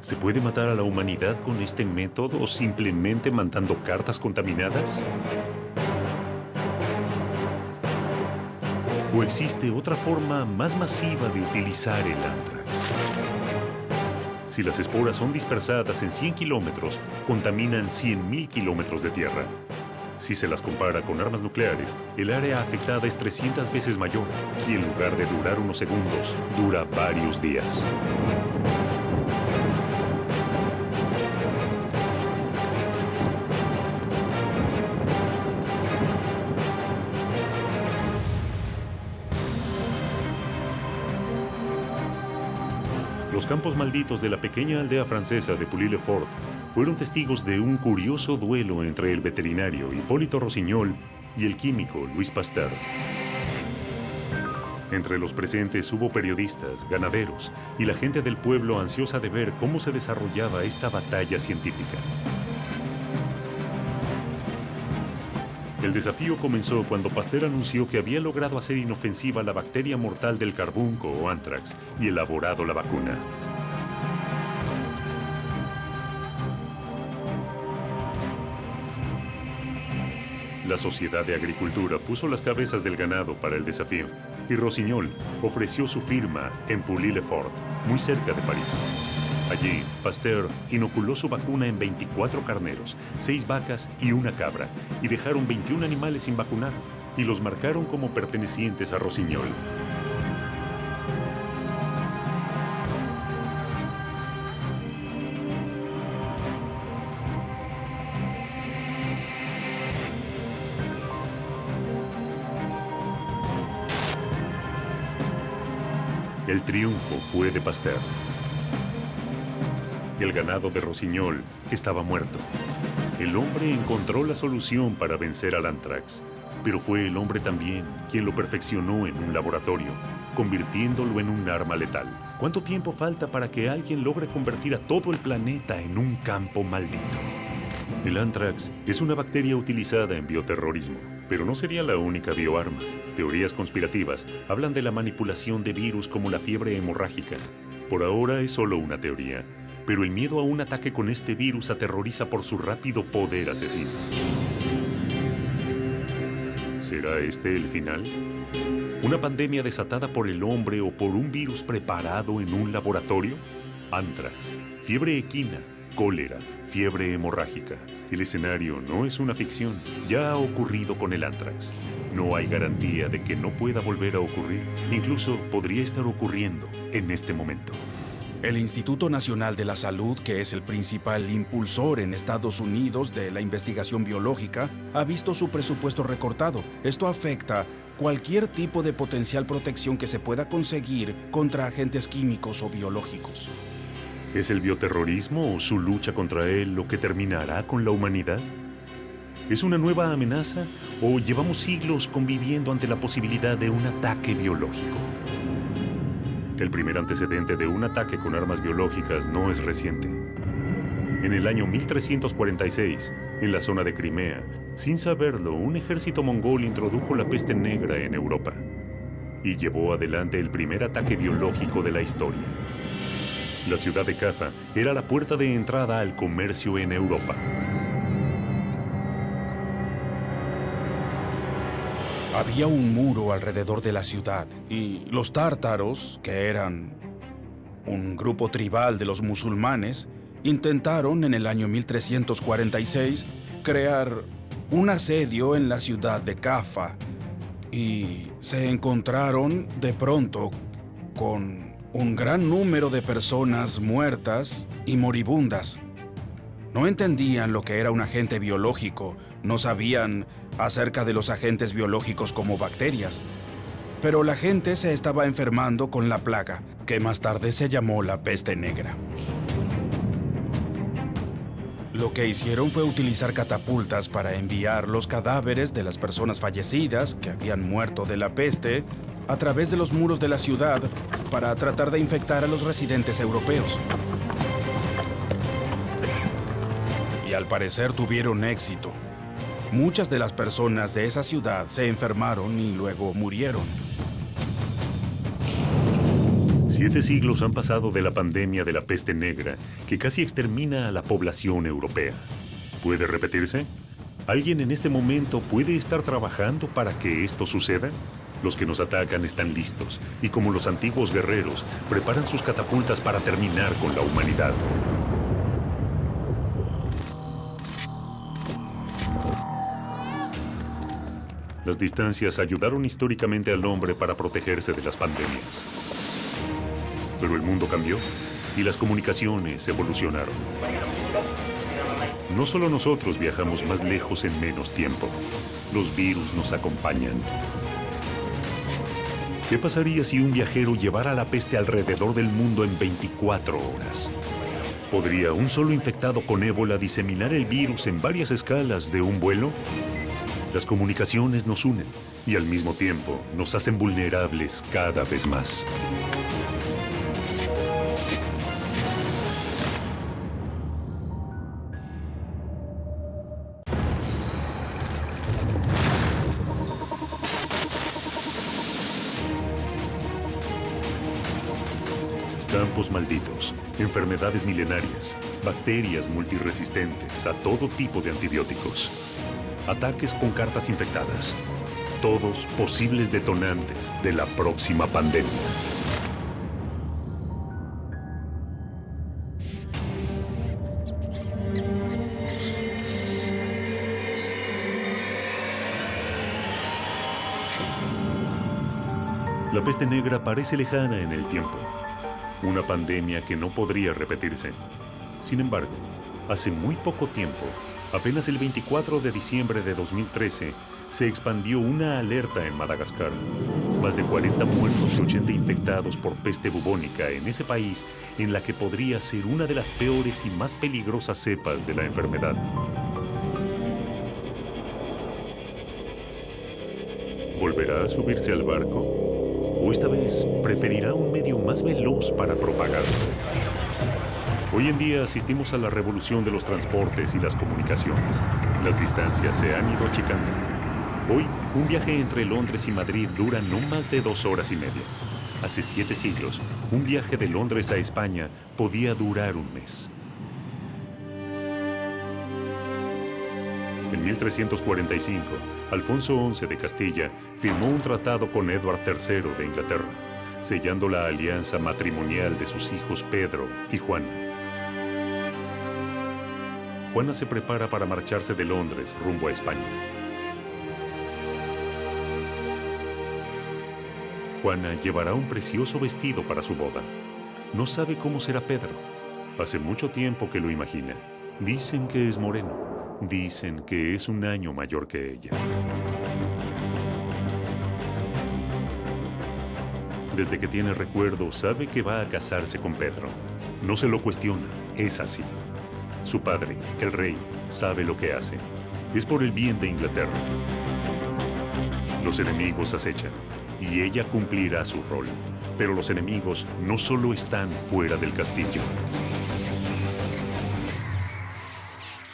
¿Se puede matar a la humanidad con este método o simplemente mandando cartas contaminadas? ¿O existe otra forma más masiva de utilizar el ántrax? Si las esporas son dispersadas en 100 kilómetros, contaminan 100.000 kilómetros de tierra. Si se las compara con armas nucleares, el área afectada es 300 veces mayor y en lugar de durar unos segundos, dura varios días. Los campos malditos de la pequeña aldea francesa de Pouilly-le-Fort fueron testigos de un curioso duelo entre el veterinario Hipólito Rossignol y el químico Louis Pasteur. Entre los presentes hubo periodistas, ganaderos y la gente del pueblo ansiosa de ver cómo se desarrollaba esta batalla científica. El desafío comenzó cuando Pasteur anunció que había logrado hacer inofensiva la bacteria mortal del carbunco o anthrax y elaborado la vacuna. La Sociedad de Agricultura puso las cabezas del ganado para el desafío y Rossignol ofreció su firma en Pouilly-le-Fort, muy cerca de París. Allí, Pasteur inoculó su vacuna en 24 carneros, 6 vacas y una cabra, y dejaron 21 animales sin vacunar, y los marcaron como pertenecientes a Rossignol. El triunfo fue de Pasteur. El ganado de Rossignol estaba muerto. El hombre encontró la solución para vencer al anthrax, pero fue el hombre también quien lo perfeccionó en un laboratorio, convirtiéndolo en un arma letal. ¿Cuánto tiempo falta para que alguien logre convertir a todo el planeta en un campo maldito? El anthrax es una bacteria utilizada en bioterrorismo, pero no sería la única bioarma. Teorías conspirativas hablan de la manipulación de virus como la fiebre hemorrágica. Por ahora es solo una teoría, pero el miedo a un ataque con este virus aterroriza por su rápido poder asesino. ¿Será este el final? ¿Una pandemia desatada por el hombre o por un virus preparado en un laboratorio? Anthrax, fiebre equina, cólera, fiebre hemorrágica. El escenario no es una ficción. Ya ha ocurrido con el anthrax. No hay garantía de que no pueda volver a ocurrir. Incluso podría estar ocurriendo en este momento. El Instituto Nacional de la Salud, que es el principal impulsor en Estados Unidos de la investigación biológica, ha visto su presupuesto recortado. Esto afecta cualquier tipo de potencial protección que se pueda conseguir contra agentes químicos o biológicos. ¿Es el bioterrorismo o su lucha contra él lo que terminará con la humanidad? ¿Es una nueva amenaza o llevamos siglos conviviendo ante la posibilidad de un ataque biológico? El primer antecedente de un ataque con armas biológicas no es reciente. En el año 1346, en la zona de Crimea, sin saberlo, un ejército mongol introdujo la peste negra en Europa y llevó adelante el primer ataque biológico de la historia. La ciudad de Kaffa era la puerta de entrada al comercio en Europa. Había un muro alrededor de la ciudad y los tártaros, que eran un grupo tribal de los musulmanes, intentaron en el año 1346 crear un asedio en la ciudad de Kaffa y se encontraron de pronto con un gran número de personas muertas y moribundas. No entendían lo que era un agente biológico, no sabían acerca de los agentes biológicos como bacterias. pero la gente se estaba enfermando con la plaga, que más tarde se llamó la peste negra. Lo que hicieron fue utilizar catapultas para enviar los cadáveres de las personas fallecidas que habían muerto de la peste a través de los muros de la ciudad para tratar de infectar a los residentes europeos. Y al parecer tuvieron éxito. Muchas de las personas de esa ciudad se enfermaron y luego murieron. 7 siglos han pasado de la pandemia de la peste negra, que casi extermina a la población europea. ¿Puede repetirse? ¿Alguien en este momento puede estar trabajando para que esto suceda? Los que nos atacan están listos, y como los antiguos guerreros, preparan sus catapultas para terminar con la humanidad. Las distancias ayudaron históricamente al hombre para protegerse de las pandemias. Pero el mundo cambió y las comunicaciones evolucionaron. No solo nosotros viajamos más lejos en menos tiempo, los virus nos acompañan. ¿Qué pasaría si un viajero llevara la peste alrededor del mundo en 24 horas? ¿Podría un solo infectado con ébola diseminar el virus en varias escalas de un vuelo? Las comunicaciones nos unen y al mismo tiempo nos hacen vulnerables cada vez más. Campos malditos, enfermedades milenarias, bacterias multiresistentes a todo tipo de antibióticos, ataques con cartas infectadas, todos posibles detonantes de la próxima pandemia. La peste negra parece lejana en el tiempo. Una pandemia que no podría repetirse. Sin embargo, hace muy poco tiempo, apenas el 24 de diciembre de 2013, se expandió una alerta en Madagascar. Más de 40 muertos y 80 infectados por peste bubónica en ese país, en la que podría ser una de las peores y más peligrosas cepas de la enfermedad. ¿Volverá a subirse al barco? ¿O esta vez preferirá un medio más veloz para propagarse? Hoy en día asistimos a la revolución de los transportes y las comunicaciones. Las distancias se han ido achicando. Hoy, un viaje entre Londres y Madrid dura no más de 2 horas y media. Hace 7 siglos, un viaje de Londres a España podía durar un mes. En 1345, Alfonso XI de Castilla firmó un tratado con Eduardo III de Inglaterra, sellando la alianza matrimonial de sus hijos Pedro y Juana. Juana se prepara para marcharse de Londres rumbo a España. Juana llevará un precioso vestido para su boda. No sabe cómo será Pedro. Hace mucho tiempo que lo imagina. Dicen que es moreno. Dicen que es un año mayor que ella. Desde que tiene recuerdo, sabe que va a casarse con Pedro. No se lo cuestiona, es así. Su padre, el rey, sabe lo que hace. Es por el bien de Inglaterra. Los enemigos acechan, y ella cumplirá su rol. Pero los enemigos no solo están fuera del castillo.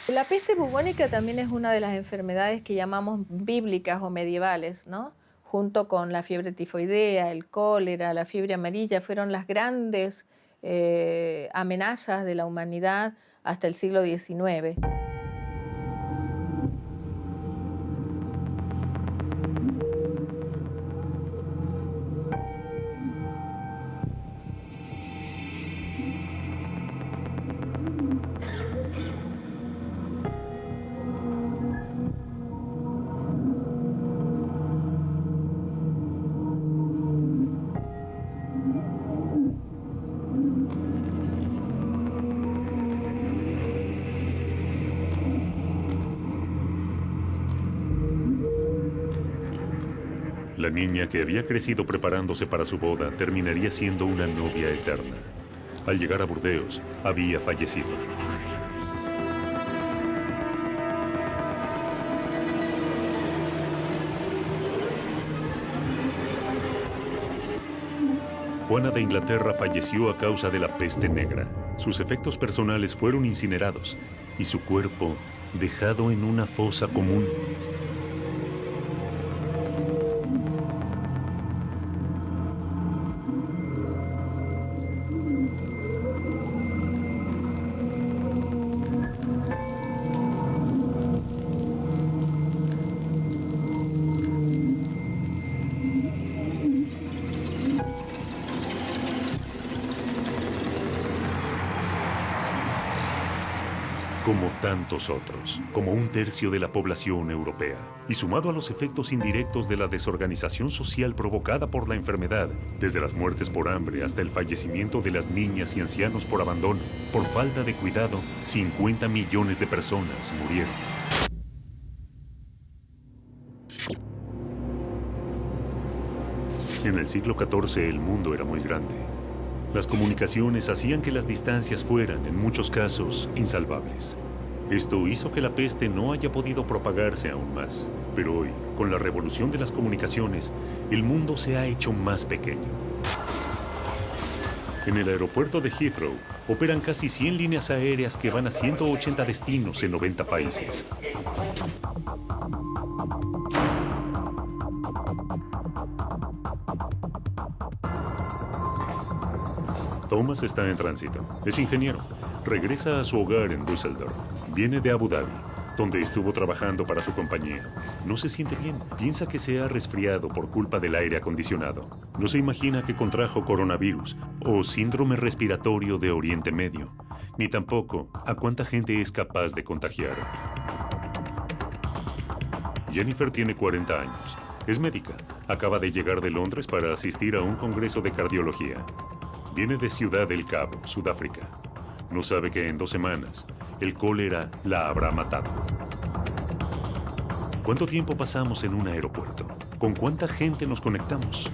La peste bubónica también es una de las enfermedades que llamamos bíblicas o medievales, ¿no? Junto con la fiebre tifoidea, el cólera, la fiebre amarilla, fueron las grandes amenazas de la humanidad hasta el siglo XIX. La niña que había crecido preparándose para su boda terminaría siendo una novia eterna. Al llegar a Burdeos, había fallecido. Juana de Inglaterra falleció a causa de la peste negra. Sus efectos personales fueron incinerados y su cuerpo dejado en una fosa común. Como tantos otros, como un tercio de la población europea, y sumado a los efectos indirectos de la desorganización social provocada por la enfermedad, desde las muertes por hambre hasta el fallecimiento de las niñas y ancianos por abandono, por falta de cuidado, 50 millones de personas murieron. En el siglo XIV el mundo era muy grande. Las comunicaciones hacían que las distancias fueran, en muchos casos, insalvables. Esto hizo que la peste no haya podido propagarse aún más. Pero hoy, con la revolución de las comunicaciones, el mundo se ha hecho más pequeño. En el aeropuerto de Heathrow operan casi 100 líneas aéreas que van a 180 destinos en 90 países. Thomas está en tránsito. Es ingeniero. Regresa a su hogar en Düsseldorf. Viene de Abu Dhabi, donde estuvo trabajando para su compañía. No se siente bien. Piensa que se ha resfriado por culpa del aire acondicionado. No se imagina que contrajo coronavirus o síndrome respiratorio de Oriente Medio, ni tampoco a cuánta gente es capaz de contagiar. Jennifer tiene 40 años. Es médica. Acaba de llegar de Londres para asistir a un congreso de cardiología. Viene de Ciudad del Cabo, Sudáfrica. No sabe que en 2 semanas el cólera la habrá matado. ¿Cuánto tiempo pasamos en un aeropuerto? ¿Con cuánta gente nos conectamos?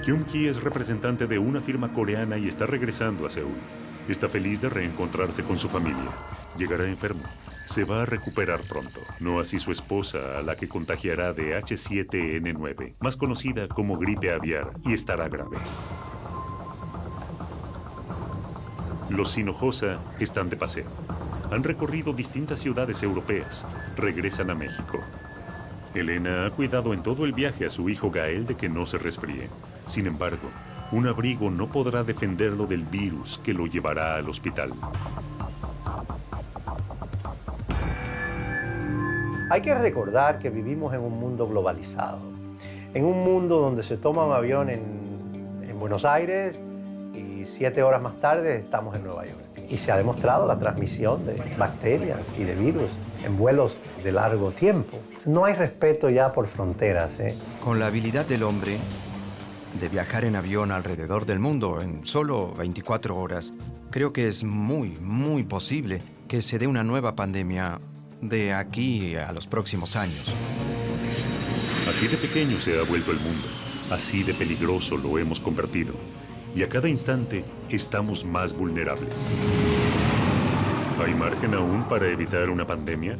Kyung-ki es representante de una firma coreana y está regresando a Seúl. Está feliz de reencontrarse con su familia. Llegará enfermo. Se va a recuperar pronto. No así su esposa, a la que contagiará de H7N9, más conocida como gripe aviar, y estará grave. Los Hinojosa están de paseo. Han recorrido distintas ciudades europeas. Regresan a México. Elena ha cuidado en todo el viaje a su hijo Gael de que no se resfríe. Sin embargo, un abrigo no podrá defenderlo del virus que lo llevará al hospital. Hay que recordar que vivimos en un mundo globalizado, en un mundo donde se toma un avión en Buenos Aires y 7 horas más tarde estamos en Nueva York. Y se ha demostrado la transmisión de bacterias y de virus en vuelos de largo tiempo. No hay respeto ya por fronteras. Con la habilidad del hombre de viajar en avión alrededor del mundo en solo 24 horas, creo que es muy posible que se dé una nueva pandemia de aquí a los próximos años. Así de pequeño se ha vuelto el mundo. Así de peligroso lo hemos convertido. Y a cada instante estamos más vulnerables. ¿Hay margen aún para evitar una pandemia?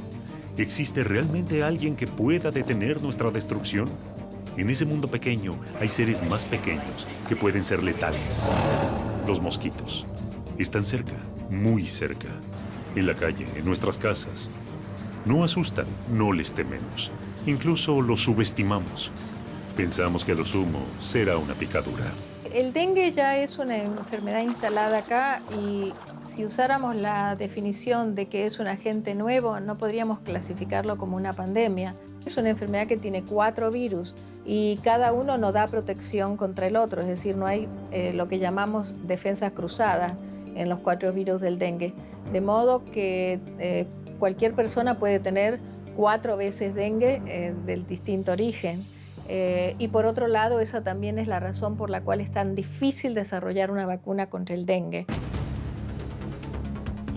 ¿Existe realmente alguien que pueda detener nuestra destrucción? En ese mundo pequeño hay seres más pequeños que pueden ser letales. Los mosquitos. Están cerca, muy cerca. En la calle, en nuestras casas. No asustan, no les tememos. Incluso los subestimamos. Pensamos que a lo sumo será una picadura. El dengue ya es una enfermedad instalada acá y si usáramos la definición de que es un agente nuevo, no podríamos clasificarlo como una pandemia. Es una enfermedad que tiene 4 virus y cada uno no da protección contra el otro, es decir, no hay lo que llamamos defensas cruzadas en los 4 virus del dengue. De modo que cualquier persona puede tener 4 veces dengue del distinto origen. Y por otro lado, esa también es la razón por la cual es tan difícil desarrollar una vacuna contra el dengue.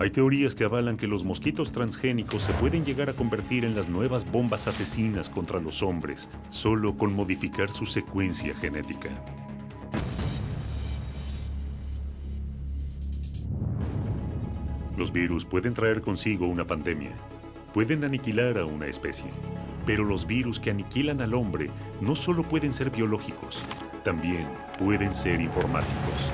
Hay teorías que avalan que los mosquitos transgénicos se pueden llegar a convertir en las nuevas bombas asesinas contra los hombres, solo con modificar su secuencia genética. Los virus pueden traer consigo una pandemia, pueden aniquilar a una especie, pero los virus que aniquilan al hombre no solo pueden ser biológicos, también pueden ser informáticos.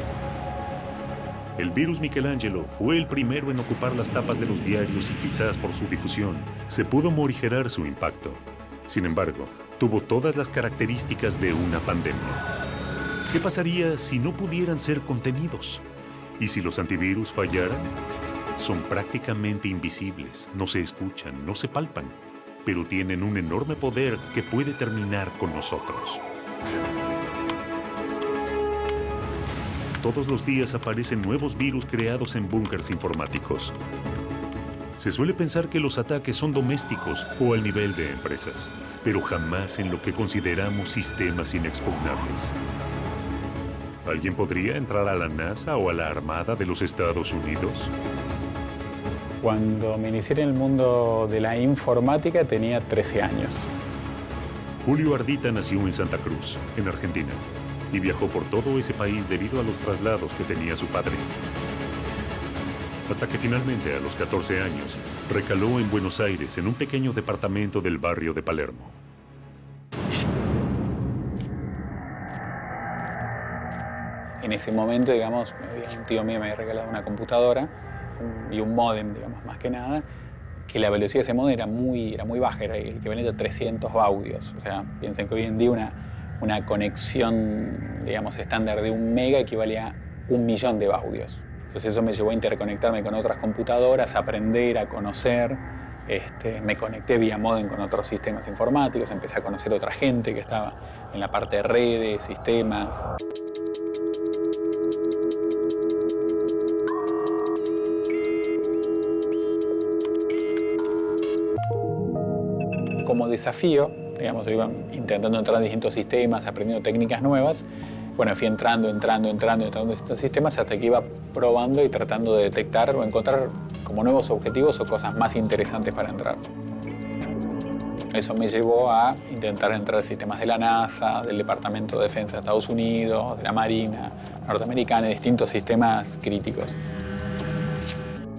El virus Michelangelo fue el primero en ocupar las tapas de los diarios y quizás por su difusión se pudo morigerar su impacto. Sin embargo, tuvo todas las características de una pandemia. ¿Qué pasaría si no pudieran ser contenidos? ¿Y si los antivirus fallaran? Son prácticamente invisibles, no se escuchan, no se palpan, pero tienen un enorme poder que puede terminar con nosotros. Todos los días aparecen nuevos virus creados en búnkers informáticos. Se suele pensar que los ataques son domésticos o al nivel de empresas, pero jamás en lo que consideramos sistemas inexpugnables. ¿Alguien podría entrar a la NASA o a la Armada de los Estados Unidos? Cuando me inicié en el mundo de la informática tenía 13 años. Julio Ardita nació en Santa Cruz, en Argentina, y viajó por todo ese país debido a los traslados que tenía su padre. Hasta que finalmente, a los 14 años, recaló en Buenos Aires en un pequeño departamento del barrio de Palermo. En ese momento, digamos, un tío mío me había regalado una computadora y un módem, digamos, más que nada, que la velocidad de ese módem era muy baja, era el equivalente a 300 baudios. O sea, piensen que hoy en día una conexión, digamos, estándar de 1 mega equivalía a 1 millón de baudios. Entonces eso me llevó a interconectarme con otras computadoras, a aprender, a conocer. Me conecté vía módem con otros sistemas informáticos, empecé a conocer a otra gente que estaba en la parte de redes, sistemas. Como desafío, digamos, yo iba intentando entrar en distintos sistemas, aprendiendo técnicas nuevas. Bueno, fui entrando en estos sistemas hasta que iba probando y tratando de detectar o encontrar como nuevos objetivos o cosas más interesantes para entrar. Eso me llevó a intentar entrar en sistemas de la NASA, del Departamento de Defensa de Estados Unidos, de la Marina norteamericana, distintos sistemas críticos.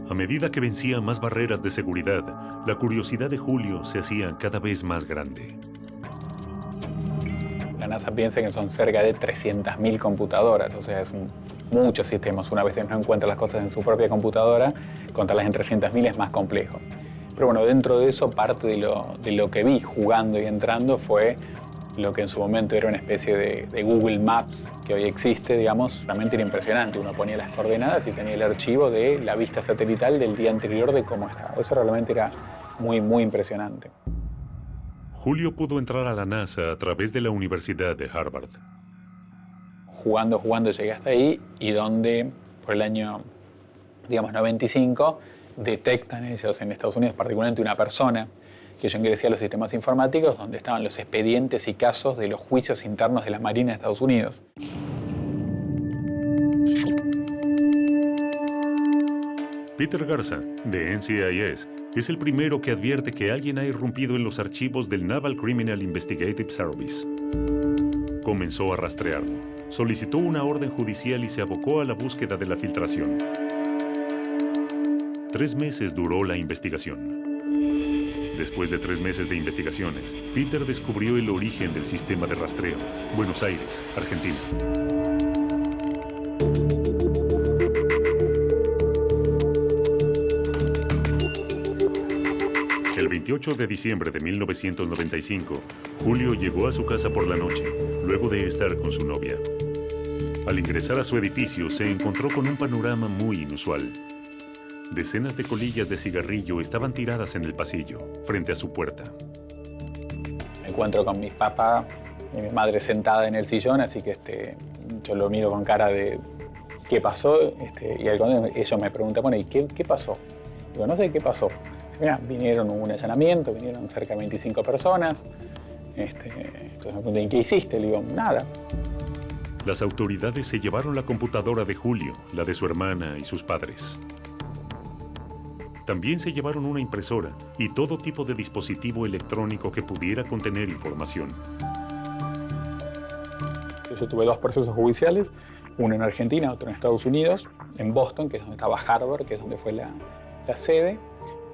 A medida que vencía más barreras de seguridad, la curiosidad de Julio se hacía cada vez más grande. La NASA piensa que son cerca de 300.000 computadoras, o sea, es muchos sistemas. Una vez no encuentra las cosas en su propia computadora, contarlas en 300.000 es más complejo. Pero bueno, dentro de eso, parte de lo que vi jugando y entrando fue lo que en su momento era una especie de Google Maps, que hoy existe, digamos, realmente era impresionante. Uno ponía las coordenadas y tenía el archivo de la vista satelital del día anterior de cómo estaba. Eso realmente era muy impresionante. Julio pudo entrar a la NASA a través de la Universidad de Harvard. Jugando llegué hasta ahí y donde, por el año, digamos, 95, detectan ellos en Estados Unidos, particularmente una persona que yo ingresé a los sistemas informáticos donde estaban los expedientes y casos de los juicios internos de la Marina de Estados Unidos. Peter Garza, de NCIS, es el primero que advierte que alguien ha irrumpido en los archivos del Naval Criminal Investigative Service. Comenzó a rastrearlo, solicitó una orden judicial y se abocó a la búsqueda de la filtración. 3 meses duró la investigación. Después de 3 meses de investigaciones, Peter descubrió el origen del sistema de rastreo, Buenos Aires, Argentina. El 28 de diciembre de 1995, Julio llegó a su casa por la noche, luego de estar con su novia. Al ingresar a su edificio, se encontró con un panorama muy inusual. Decenas de colillas de cigarrillo estaban tiradas en el pasillo, frente a su puerta. Me encuentro con mi papá y mi madre sentada en el sillón, así que yo lo miro con cara de ¿qué pasó? Y ellos me preguntan, bueno, ¿y qué pasó? Digo, no sé qué pasó. Mira, hubo un allanamiento, vinieron cerca de 25 personas. Entonces me preguntan, ¿qué hiciste? Le digo, nada. Las autoridades se llevaron la computadora de Julio, la de su hermana y sus padres. También se llevaron una impresora y todo tipo de dispositivo electrónico que pudiera contener información. Yo tuve 2 procesos judiciales, uno en Argentina, otro en Estados Unidos, en Boston, que es donde estaba Harvard, que es donde fue la sede.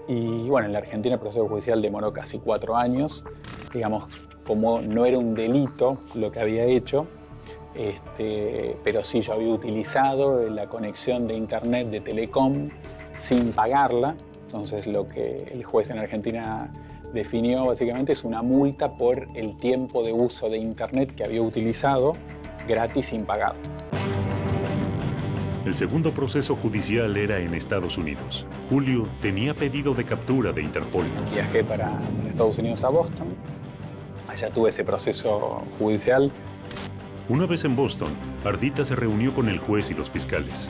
Y bueno, en la Argentina el proceso judicial demoró casi 4 años. Digamos, como no era un delito lo que había hecho, pero sí yo había utilizado la conexión de internet de Telecom sin pagarla. Entonces lo que el juez en Argentina definió básicamente es una multa por el tiempo de uso de internet que había utilizado gratis sin pagar. El segundo proceso judicial era en Estados Unidos. Julio tenía pedido de captura de Interpol. Viajé para Estados Unidos a Boston. Allá tuve ese proceso judicial. Una vez en Boston, Ardita se reunió con el juez y los fiscales.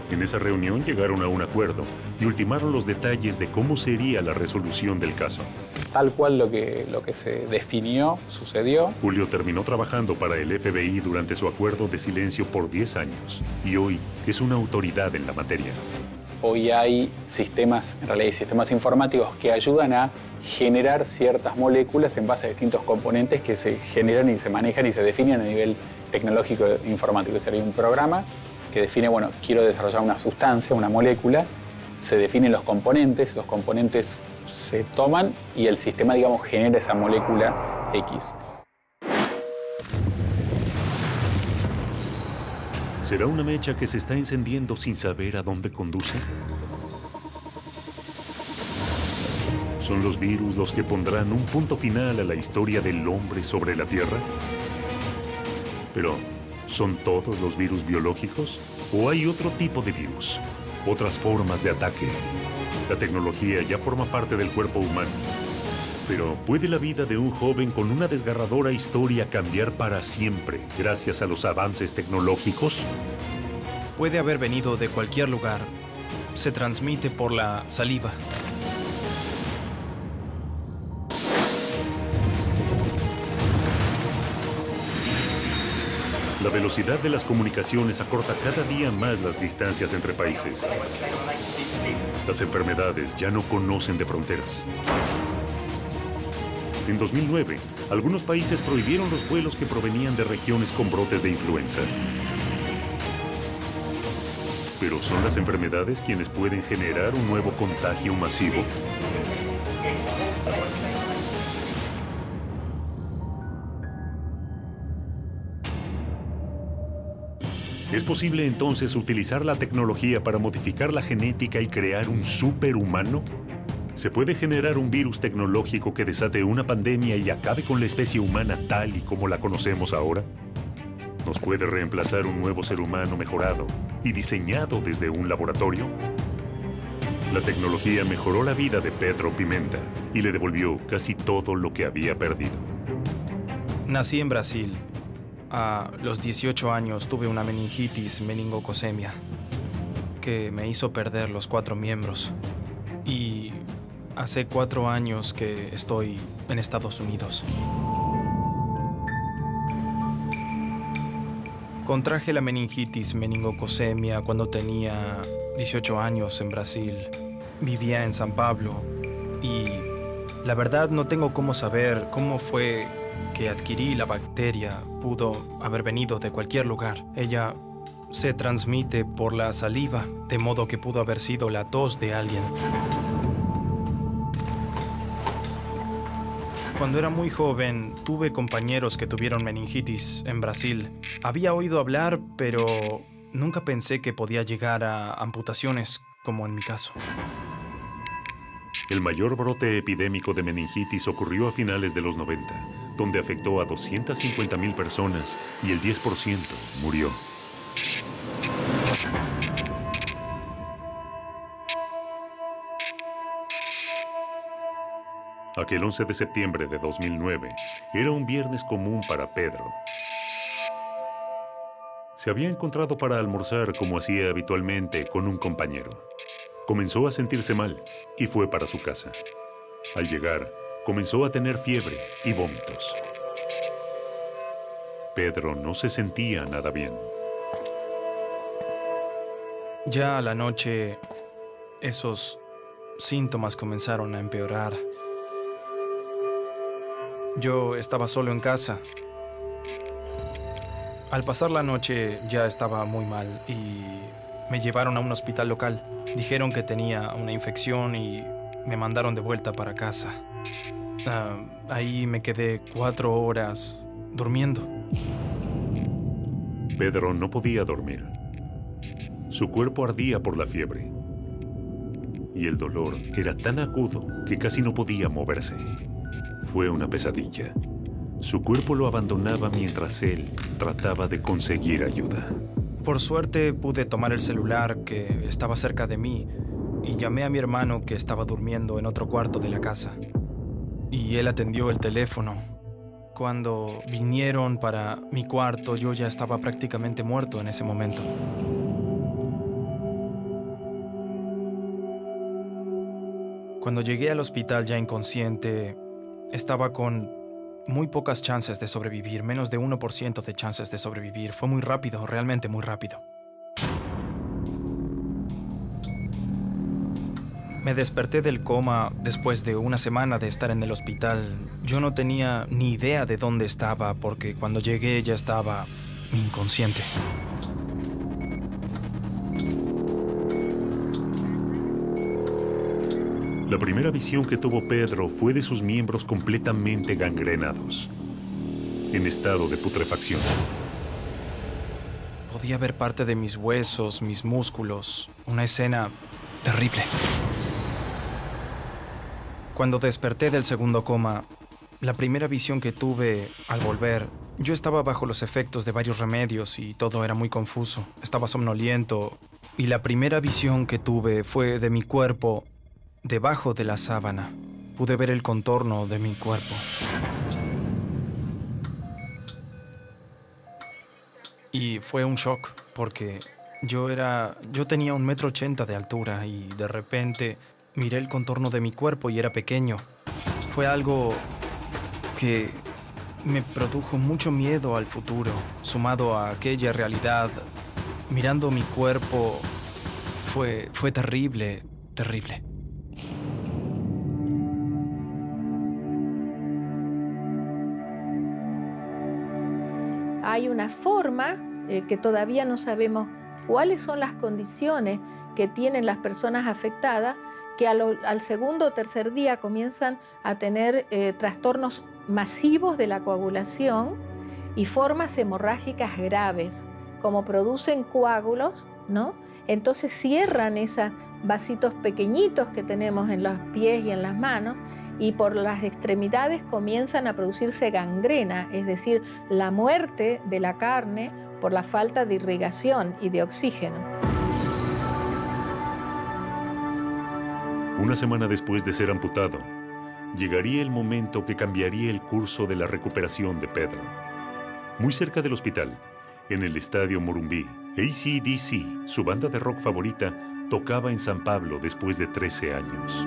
En esa reunión llegaron a un acuerdo y ultimaron los detalles de cómo sería la resolución del caso. Tal cual lo que se definió sucedió. Julio terminó trabajando para el FBI durante su acuerdo de silencio por 10 años y hoy es una autoridad en la materia. Hoy hay sistemas, en realidad hay sistemas informáticos que ayudan a generar ciertas moléculas en base a distintos componentes que se generan y se manejan y se definen a nivel tecnológico e informático. Es decir, hay un programa que define, bueno, quiero desarrollar una sustancia, una molécula, se definen los componentes se toman y el sistema, digamos, genera esa molécula X. ¿Será una mecha que se está encendiendo sin saber a dónde conduce? ¿Son los virus los que pondrán un punto final a la historia del hombre sobre la Tierra? Pero, ¿son todos los virus biológicos? ¿O hay otro tipo de virus? ¿Otras formas de ataque? La tecnología ya forma parte del cuerpo humano. Pero, ¿puede la vida de un joven con una desgarradora historia cambiar para siempre gracias a los avances tecnológicos? Puede haber venido de cualquier lugar. Se transmite por la saliva. La velocidad de las comunicaciones acorta cada día más las distancias entre países. Las enfermedades ya no conocen de fronteras. En 2009, algunos países prohibieron los vuelos que provenían de regiones con brotes de influenza. ¿Pero son las enfermedades quienes pueden generar un nuevo contagio masivo? ¿Es posible entonces utilizar la tecnología para modificar la genética y crear un superhumano? ¿Se puede generar un virus tecnológico que desate una pandemia y acabe con la especie humana tal y como la conocemos ahora? ¿Nos puede reemplazar un nuevo ser humano mejorado y diseñado desde un laboratorio? La tecnología mejoró la vida de Pedro Pimenta y le devolvió casi todo lo que había perdido. Nací en Brasil. A los 18 años tuve una meningitis meningococcemia que me hizo perder los 4 miembros. Y hace 4 años que estoy en Estados Unidos. Contraje la meningitis meningococcemia cuando tenía 18 años en Brasil. Vivía en San Pablo y la verdad no tengo cómo saber cómo fue que adquirí la bacteria. Pudo haber venido de cualquier lugar. Ella se transmite por la saliva, de modo que pudo haber sido la tos de alguien. Cuando era muy joven, tuve compañeros que tuvieron meningitis en Brasil. Había oído hablar, pero nunca pensé que podía llegar a amputaciones, como en mi caso. El mayor brote epidémico de meningitis ocurrió a finales de los 90, donde afectó a 250,000 personas y el 10% murió. Aquel 11 de septiembre de 2009 era un viernes común para Pedro. Se había encontrado para almorzar como hacía habitualmente con un compañero. Comenzó a sentirse mal y fue para su casa. Al llegar, comenzó a tener fiebre y vómitos. Pedro no se sentía nada bien. Ya a la noche, esos síntomas comenzaron a empeorar. Yo estaba solo en casa. Al pasar la noche ya estaba muy mal y me llevaron a un hospital local. Dijeron que tenía una infección y me mandaron de vuelta para casa. Ahí me quedé 4 horas durmiendo. Pedro no podía dormir. Su cuerpo ardía por la fiebre. Y el dolor era tan agudo que casi no podía moverse. Fue una pesadilla. Su cuerpo lo abandonaba mientras él trataba de conseguir ayuda. Por suerte pude tomar el celular que estaba cerca de mí y llamé a mi hermano que estaba durmiendo en otro cuarto de la casa. Y él atendió el teléfono. Cuando vinieron para mi cuarto, yo ya estaba prácticamente muerto en ese momento. Cuando llegué al hospital ya inconsciente, estaba con muy pocas chances de sobrevivir, menos de 1% de chances de sobrevivir. Fue muy rápido, realmente muy rápido. Me desperté del coma después de una semana de estar en el hospital. Yo no tenía ni idea de dónde estaba porque cuando llegué ya estaba inconsciente. La primera visión que tuvo Pedro fue de sus miembros completamente gangrenados, en estado de putrefacción. Podía ver parte de mis huesos, mis músculos. Una escena terrible. Cuando desperté del segundo coma, la primera visión que tuve al volver, yo estaba bajo los efectos de varios remedios y todo era muy confuso. Estaba somnoliento y la primera visión que tuve fue de mi cuerpo debajo de la sábana. Pude ver el contorno de mi cuerpo. Y fue un shock porque yo tenía 1,80 m de altura y de repente miré el contorno de mi cuerpo y era pequeño. Fue algo que me produjo mucho miedo al futuro, sumado a aquella realidad. Mirando mi cuerpo fue terrible, terrible. Hay una forma que todavía no sabemos cuáles son las condiciones que tienen las personas afectadas, que al segundo o tercer día comienzan a tener trastornos masivos de la coagulación y formas hemorrágicas graves, como producen coágulos, ¿no? Entonces cierran esos vasitos pequeñitos que tenemos en los pies y en las manos y por las extremidades comienzan a producirse gangrena, es decir, la muerte de la carne por la falta de irrigación y de oxígeno. Una semana después de ser amputado, llegaría el momento que cambiaría el curso de la recuperación de Pedro. Muy cerca del hospital, en el estadio Morumbí, AC/DC, su banda de rock favorita, tocaba en San Pablo después de 13 años.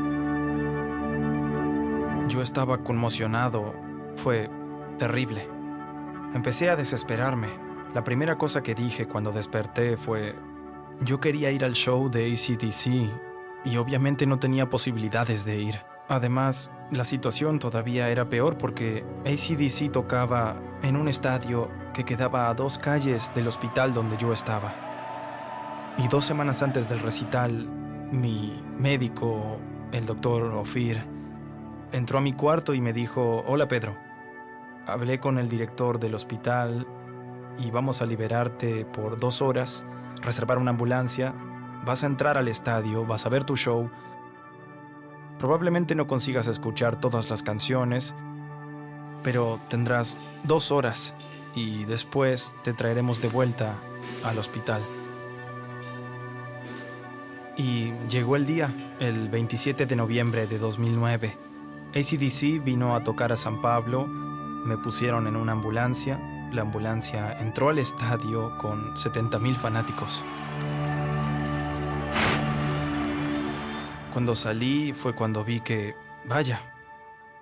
Yo estaba conmocionado. Fue terrible. Empecé a desesperarme. La primera cosa que dije cuando desperté fue: yo quería ir al show de AC/DC y obviamente no tenía posibilidades de ir. Además, la situación todavía era peor porque AC/DC tocaba en un estadio que quedaba a 2 calles del hospital donde yo estaba. Y 2 semanas antes del recital, mi médico, el doctor Ofir, entró a mi cuarto y me dijo: hola Pedro, hablé con el director del hospital y vamos a liberarte por 2 horas, reservar una ambulancia, vas a entrar al estadio, vas a ver tu show. Probablemente no consigas escuchar todas las canciones, pero tendrás 2 horas y después te traeremos de vuelta al hospital. Y llegó el día, el 27 de noviembre de 2009. AC/DC vino a tocar a San Pablo, me pusieron en una ambulancia. La ambulancia entró al estadio con 70,000 fanáticos. Cuando salí fue cuando vi que, vaya,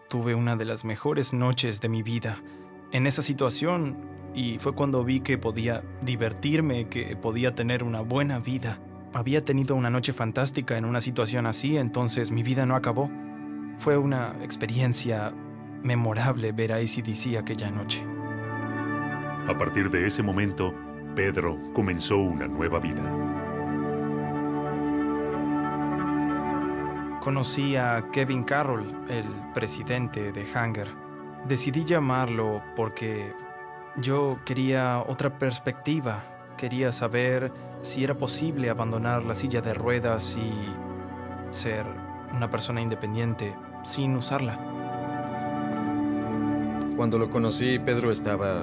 tuve una de las mejores noches de mi vida en esa situación y fue cuando vi que podía divertirme, que podía tener una buena vida. había tenido una noche fantástica en una situación así, entonces mi vida no acabó. Fue una experiencia memorable ver a AC/DC aquella noche. A partir de ese momento, Pedro comenzó una nueva vida. Conocí a Kevin Carroll, el presidente de Hanger. Decidí llamarlo porque yo quería otra perspectiva. Quería saber si era posible abandonar la silla de ruedas y ser una persona independiente sin usarla. Cuando lo conocí, Pedro estaba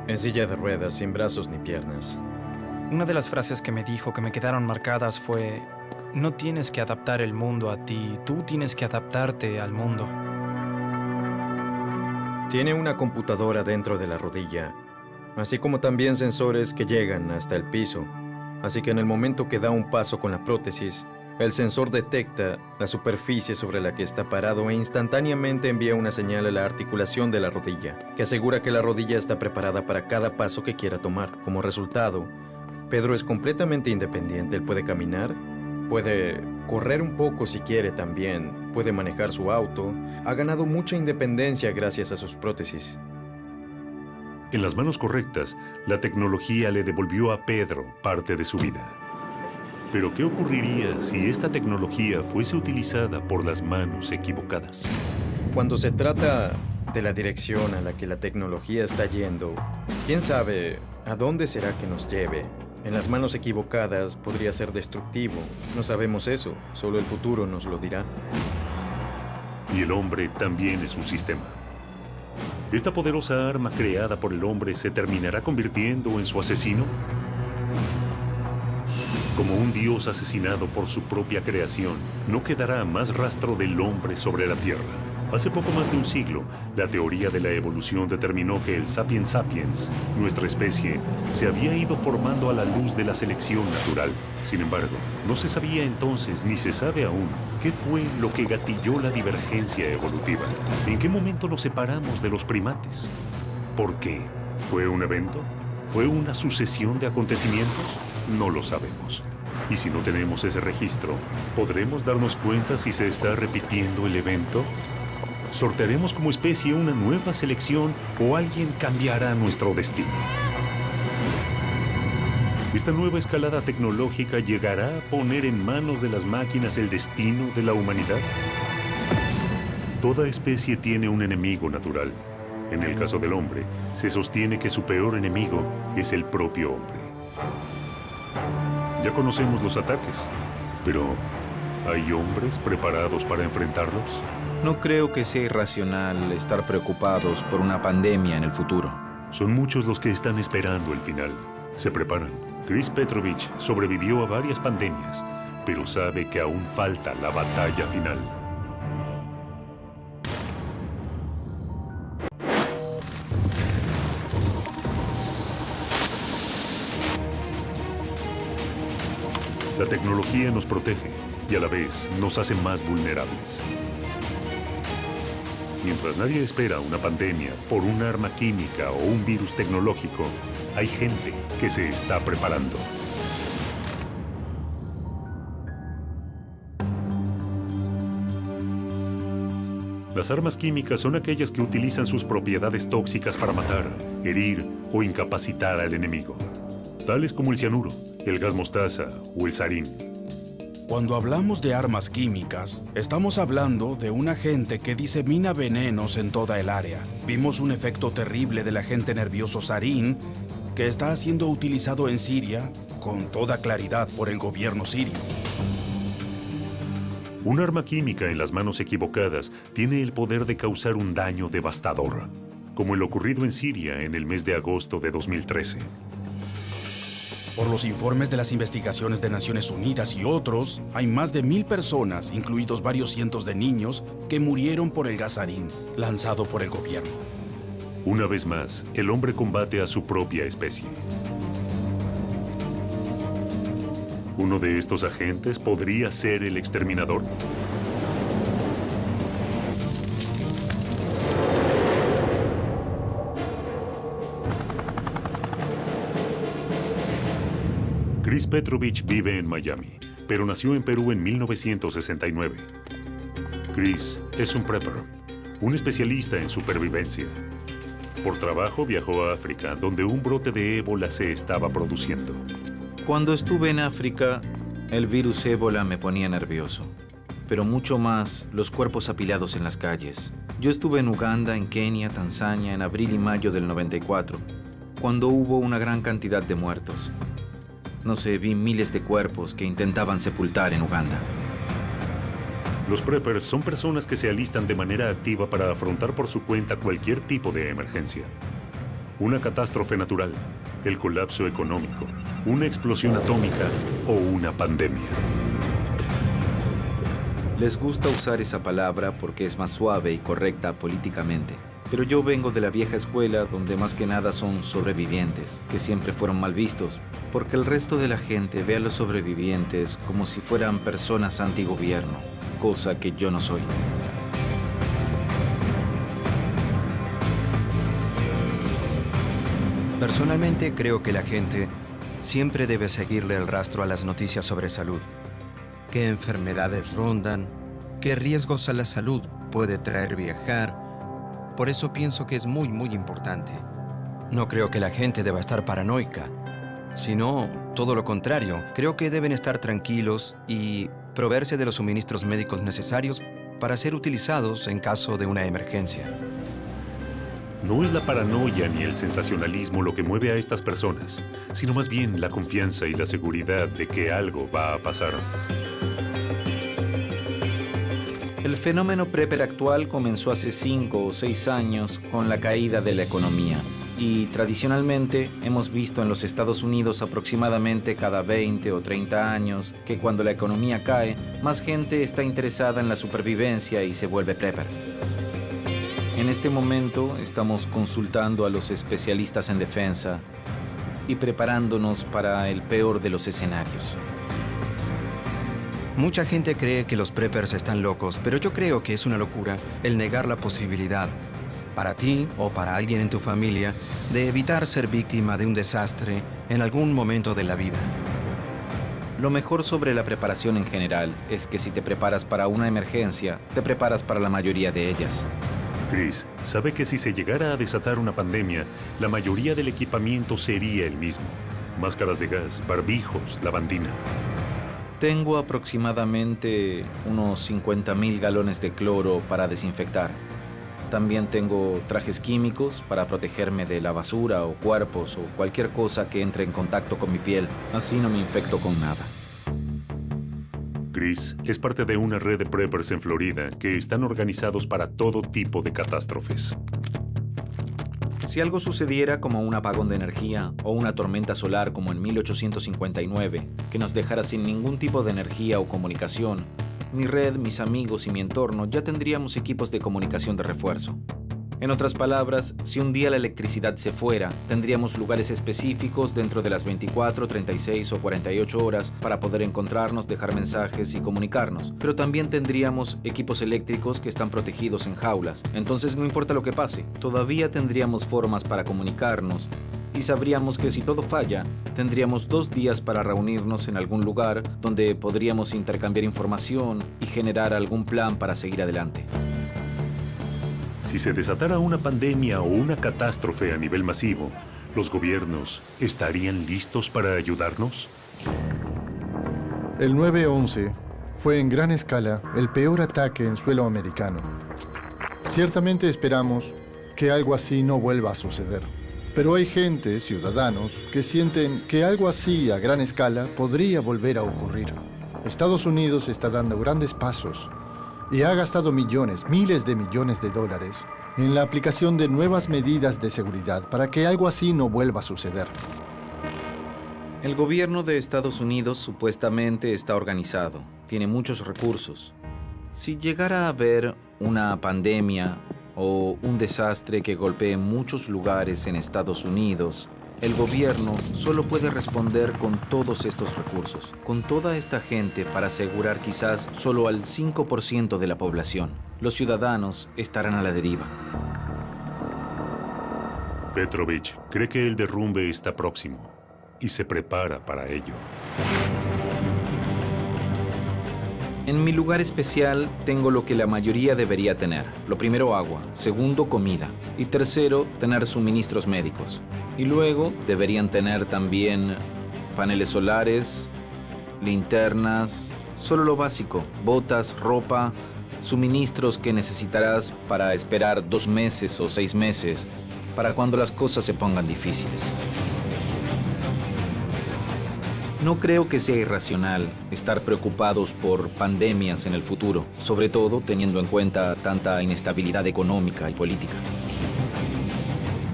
en silla de ruedas, sin brazos ni piernas. Una de las frases que me dijo que me quedaron marcadas fue: no tienes que adaptar el mundo a ti, tú tienes que adaptarte al mundo. Tiene una computadora dentro de la rodilla, así como también sensores que llegan hasta el piso. Así que en el momento que da un paso con la prótesis, el sensor detecta la superficie sobre la que está parado e instantáneamente envía una señal a la articulación de la rodilla, que asegura que la rodilla está preparada para cada paso que quiera tomar. Como resultado, Pedro es completamente independiente. Él puede caminar, puede correr un poco si quiere también, puede manejar su auto. Ha ganado mucha independencia gracias a sus prótesis. En las manos correctas, la tecnología le devolvió a Pedro parte de su vida. Pero ¿qué ocurriría si esta tecnología fuese utilizada por las manos equivocadas? Cuando se trata de la dirección a la que la tecnología está yendo, ¿quién sabe a dónde será que nos lleve? En las manos equivocadas podría ser destructivo. No sabemos eso, solo el futuro nos lo dirá. Y el hombre también es un sistema. ¿Esta poderosa arma creada por el hombre se terminará convirtiendo en su asesino? Como un dios asesinado por su propia creación, no quedará más rastro del hombre sobre la Tierra. Hace poco más de un siglo, la teoría de la evolución determinó que el Sapiens sapiens, nuestra especie, se había ido formando a la luz de la selección natural. Sin embargo, no se sabía entonces, ni se sabe aún, qué fue lo que gatilló la divergencia evolutiva. ¿En qué momento nos separamos de los primates? ¿Por qué? ¿Fue un evento? ¿Fue una sucesión de acontecimientos? No lo sabemos. Y si no tenemos ese registro, ¿podremos darnos cuenta si se está repitiendo el evento? ¿Sortearemos como especie una nueva selección o alguien cambiará nuestro destino? ¿Esta nueva escalada tecnológica llegará a poner en manos de las máquinas el destino de la humanidad? Toda especie tiene un enemigo natural. En el caso del hombre, se sostiene que su peor enemigo es el propio hombre. Ya conocemos los ataques, pero ¿hay hombres preparados para enfrentarlos? No creo que sea irracional estar preocupados por una pandemia en el futuro. Son muchos los que están esperando el final. Se preparan. Chris Petrovich sobrevivió a varias pandemias, pero sabe que aún falta la batalla final. La tecnología nos protege y a la vez nos hace más vulnerables. Mientras nadie espera una pandemia por un arma química o un virus tecnológico, hay gente que se está preparando. Las armas químicas son aquellas que utilizan sus propiedades tóxicas para matar, herir o incapacitar al enemigo, tales como el cianuro, el gas mostaza o el sarín. Cuando hablamos de armas químicas, estamos hablando de un agente que disemina venenos en toda el área. Vimos un efecto terrible del agente nervioso sarín que está siendo utilizado en Siria con toda claridad por el gobierno sirio. Un arma química en las manos equivocadas tiene el poder de causar un daño devastador, como el ocurrido en Siria en el mes de agosto de 2013. Por los informes de las investigaciones de Naciones Unidas y otros, hay más de 1000 personas, incluidos varios cientos de niños, que murieron por el gas sarín lanzado por el gobierno. Una vez más, el hombre combate a su propia especie. ¿Uno de estos agentes podría ser el exterminador? Chris Petrovich vive en Miami, pero nació en Perú en 1969. Chris es un prepper, un especialista en supervivencia. Por trabajo viajó a África, donde un brote de ébola se estaba produciendo. Cuando estuve en África, el virus ébola me ponía nervioso, pero mucho más los cuerpos apilados en las calles. Yo estuve en Uganda, en Kenia, Tanzania, en abril y mayo del 94, cuando hubo una gran cantidad de muertos. No sé, vi miles de cuerpos que intentaban sepultar en Uganda. Los preppers son personas que se alistan de manera activa para afrontar por su cuenta cualquier tipo de emergencia. Una catástrofe natural, el colapso económico, una explosión atómica o una pandemia. Les gusta usar esa palabra porque es más suave y correcta políticamente. Pero yo vengo de la vieja escuela donde más que nada son sobrevivientes, que siempre fueron mal vistos, porque el resto de la gente ve a los sobrevivientes como si fueran personas antigobierno, cosa que yo no soy. Personalmente creo que la gente siempre debe seguirle el rastro a las noticias sobre salud. ¿Qué enfermedades rondan? ¿Qué riesgos a la salud puede traer viajar? Por eso pienso que es muy importante. No creo que la gente deba estar paranoica, sino todo lo contrario. Creo que deben estar tranquilos y proveerse de los suministros médicos necesarios para ser utilizados en caso de una emergencia. No es la paranoia ni el sensacionalismo lo que mueve a estas personas, sino más bien la confianza y la seguridad de que algo va a pasar. El fenómeno prepper actual comenzó hace 5 o 6 años con la caída de la economía. Y tradicionalmente hemos visto en los Estados Unidos aproximadamente cada 20 o 30 años que cuando la economía cae, más gente está interesada en la supervivencia y se vuelve prepper. En este momento estamos consultando a los especialistas en defensa y preparándonos para el peor de los escenarios. Mucha gente cree que los preppers están locos, pero yo creo que es una locura el negar la posibilidad, para ti o para alguien en tu familia, de evitar ser víctima de un desastre en algún momento de la vida. Lo mejor sobre la preparación en general es que si te preparas para una emergencia, te preparas para la mayoría de ellas. Chris sabe que si se llegara a desatar una pandemia, la mayoría del equipamiento sería el mismo. Máscaras de gas, barbijos, lavandina. Tengo aproximadamente unos 50,000 galones de cloro para desinfectar. También tengo trajes químicos para protegerme de la basura o cuerpos o cualquier cosa que entre en contacto con mi piel. Así no me infecto con nada. Chris es parte de una red de preppers en Florida que están organizados para todo tipo de catástrofes. Si algo sucediera como un apagón de energía o una tormenta solar como en 1859, que nos dejara sin ningún tipo de energía o comunicación, mi red, mis amigos y mi entorno ya tendríamos equipos de comunicación de refuerzo. En otras palabras, si un día la electricidad se fuera, tendríamos lugares específicos dentro de las 24, 36 o 48 horas para poder encontrarnos, dejar mensajes y comunicarnos. Pero también tendríamos equipos eléctricos que están protegidos en jaulas. Entonces no importa lo que pase, todavía tendríamos formas para comunicarnos y sabríamos que si todo falla, tendríamos 2 días para reunirnos en algún lugar donde podríamos intercambiar información y generar algún plan para seguir adelante. Si se desatara una pandemia o una catástrofe a nivel masivo, ¿los gobiernos estarían listos para ayudarnos? El 9/11 fue en gran escala el peor ataque en suelo americano. Ciertamente esperamos que algo así no vuelva a suceder. Pero hay gente, ciudadanos, que sienten que algo así a gran escala podría volver a ocurrir. Estados Unidos está dando grandes pasos y ha gastado millones, miles de millones de dólares en la aplicación de nuevas medidas de seguridad para que algo así no vuelva a suceder. El gobierno de Estados Unidos supuestamente está organizado, tiene muchos recursos. Si llegara a haber una pandemia o un desastre que golpee muchos lugares en Estados Unidos, el gobierno solo puede responder con todos estos recursos, con toda esta gente para asegurar quizás solo al 5% de la población. Los ciudadanos estarán a la deriva. Petrovich cree que el derrumbe está próximo y se prepara para ello. En mi lugar especial tengo lo que la mayoría debería tener. Lo primero, agua. Segundo, comida. Y tercero, tener suministros médicos. Y luego deberían tener también paneles solares, linternas, solo lo básico, botas, ropa, suministros que necesitarás para esperar 2 meses o 6 meses, para cuando las cosas se pongan difíciles. No creo que sea irracional estar preocupados por pandemias en el futuro, sobre todo teniendo en cuenta tanta inestabilidad económica y política.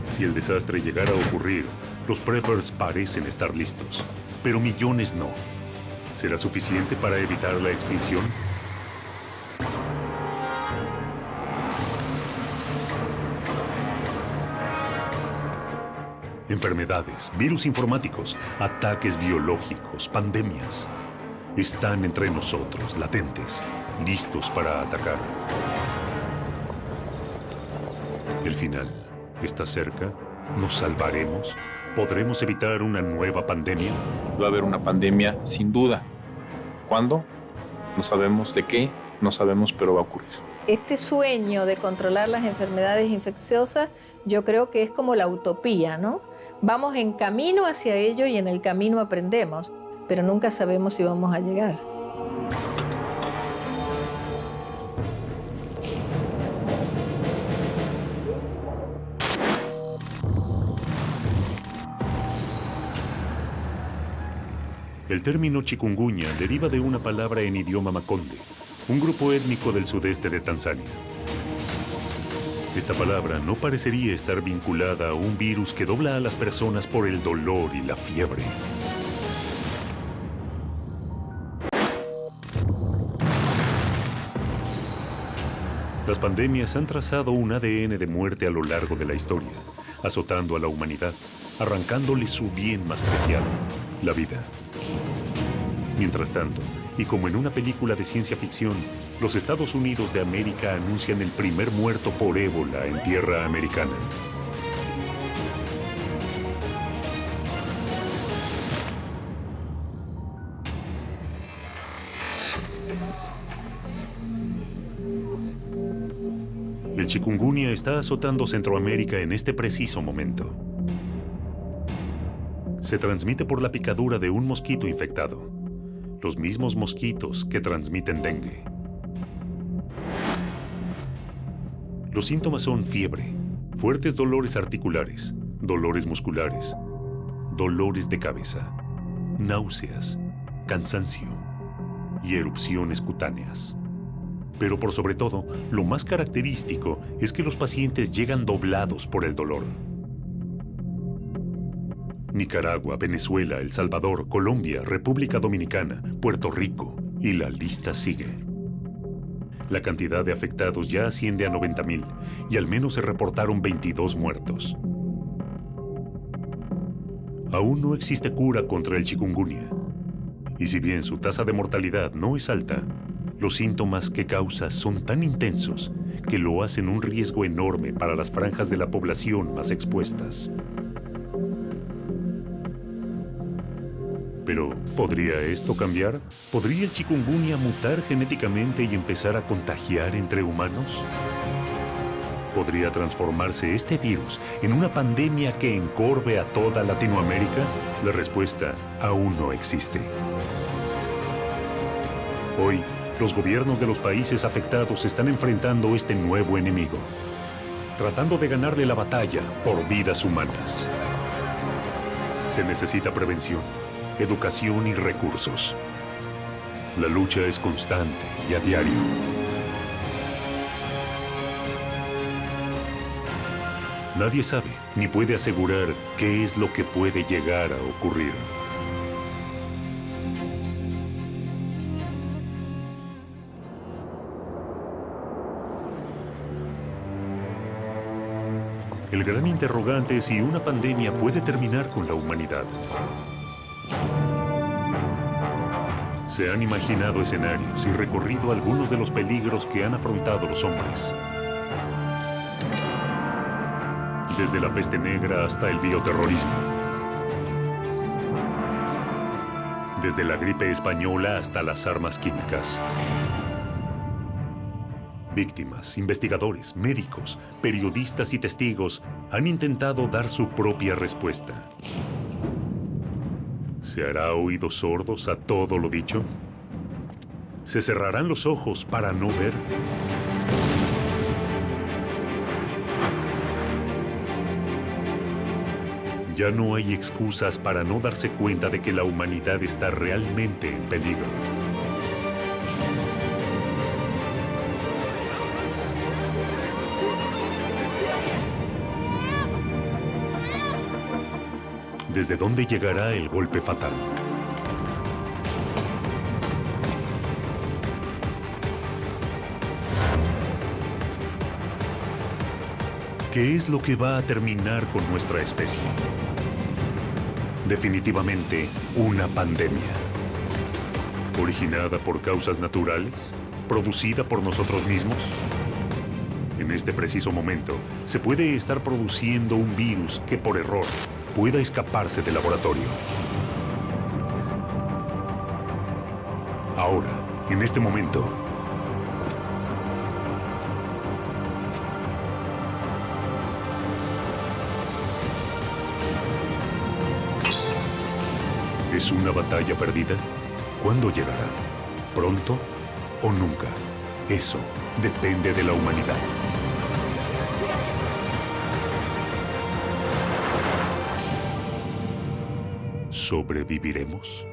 Si el desastre llegara a ocurrir, los preppers parecen estar listos, pero millones no. ¿Será suficiente para evitar la extinción? Enfermedades, virus informáticos, ataques biológicos, pandemias. Están entre nosotros, latentes, listos para atacar. El final está cerca. ¿Nos salvaremos? ¿Podremos evitar una nueva pandemia? Va a haber una pandemia, sin duda. ¿Cuándo? No sabemos de qué, no sabemos, pero va a ocurrir. Este sueño de controlar las enfermedades infecciosas, yo creo que es como la utopía, ¿no? Vamos en camino hacia ello y en el camino aprendemos, pero nunca sabemos si vamos a llegar. El término chikungunya deriva de una palabra en idioma makonde, un grupo étnico del sudeste de Tanzania. Esta palabra no parecería estar vinculada a un virus que dobla a las personas por el dolor y la fiebre. Las pandemias han trazado un ADN de muerte a lo largo de la historia, azotando a la humanidad, arrancándole su bien más preciado, la vida. Mientras tanto, y como en una película de ciencia ficción, los Estados Unidos de América anuncian el primer muerto por ébola en tierra americana. El chikungunya está azotando Centroamérica en este preciso momento. Se transmite por la picadura de un mosquito infectado. Los mismos mosquitos que transmiten dengue. Los síntomas son fiebre, fuertes dolores articulares, dolores musculares, dolores de cabeza, náuseas, cansancio y erupciones cutáneas. Pero por sobre todo, lo más característico es que los pacientes llegan doblados por el dolor. Nicaragua, Venezuela, El Salvador, Colombia, República Dominicana, Puerto Rico, y la lista sigue. La cantidad de afectados ya asciende a 90,000 y al menos se reportaron 22 muertos. Aún no existe cura contra el chikungunya. Y si bien su tasa de mortalidad no es alta, los síntomas que causa son tan intensos que lo hacen un riesgo enorme para las franjas de la población más expuestas. Pero, ¿podría esto cambiar? ¿Podría el chikungunya mutar genéticamente y empezar a contagiar entre humanos? ¿Podría transformarse este virus en una pandemia que encorve a toda Latinoamérica? La respuesta aún no existe. Hoy, los gobiernos de los países afectados están enfrentando este nuevo enemigo, tratando de ganarle la batalla por vidas humanas. Se necesita prevención, educación y recursos. La lucha es constante y a diario. Nadie sabe ni puede asegurar qué es lo que puede llegar a ocurrir. El gran interrogante es si una pandemia puede terminar con la humanidad. Se han imaginado escenarios y recorrido algunos de los peligros que han afrontado los hombres. Desde la peste negra hasta el bioterrorismo. Desde la gripe española hasta las armas químicas. Víctimas, investigadores, médicos, periodistas y testigos han intentado dar su propia respuesta. ¿Se hará oídos sordos a todo lo dicho? ¿Se cerrarán los ojos para no ver? Ya no hay excusas para no darse cuenta de que la humanidad está realmente en peligro. ¿Desde dónde llegará el golpe fatal? ¿Qué es lo que va a terminar con nuestra especie? Definitivamente, una pandemia. ¿Originada por causas naturales? ¿Producida por nosotros mismos? En este preciso momento, se puede estar produciendo un virus que por error pueda escaparse del laboratorio. Ahora, en este momento, ¿es una batalla perdida? ¿Cuándo llegará? ¿Pronto o nunca? Eso depende de la humanidad. ¿Sobreviviremos?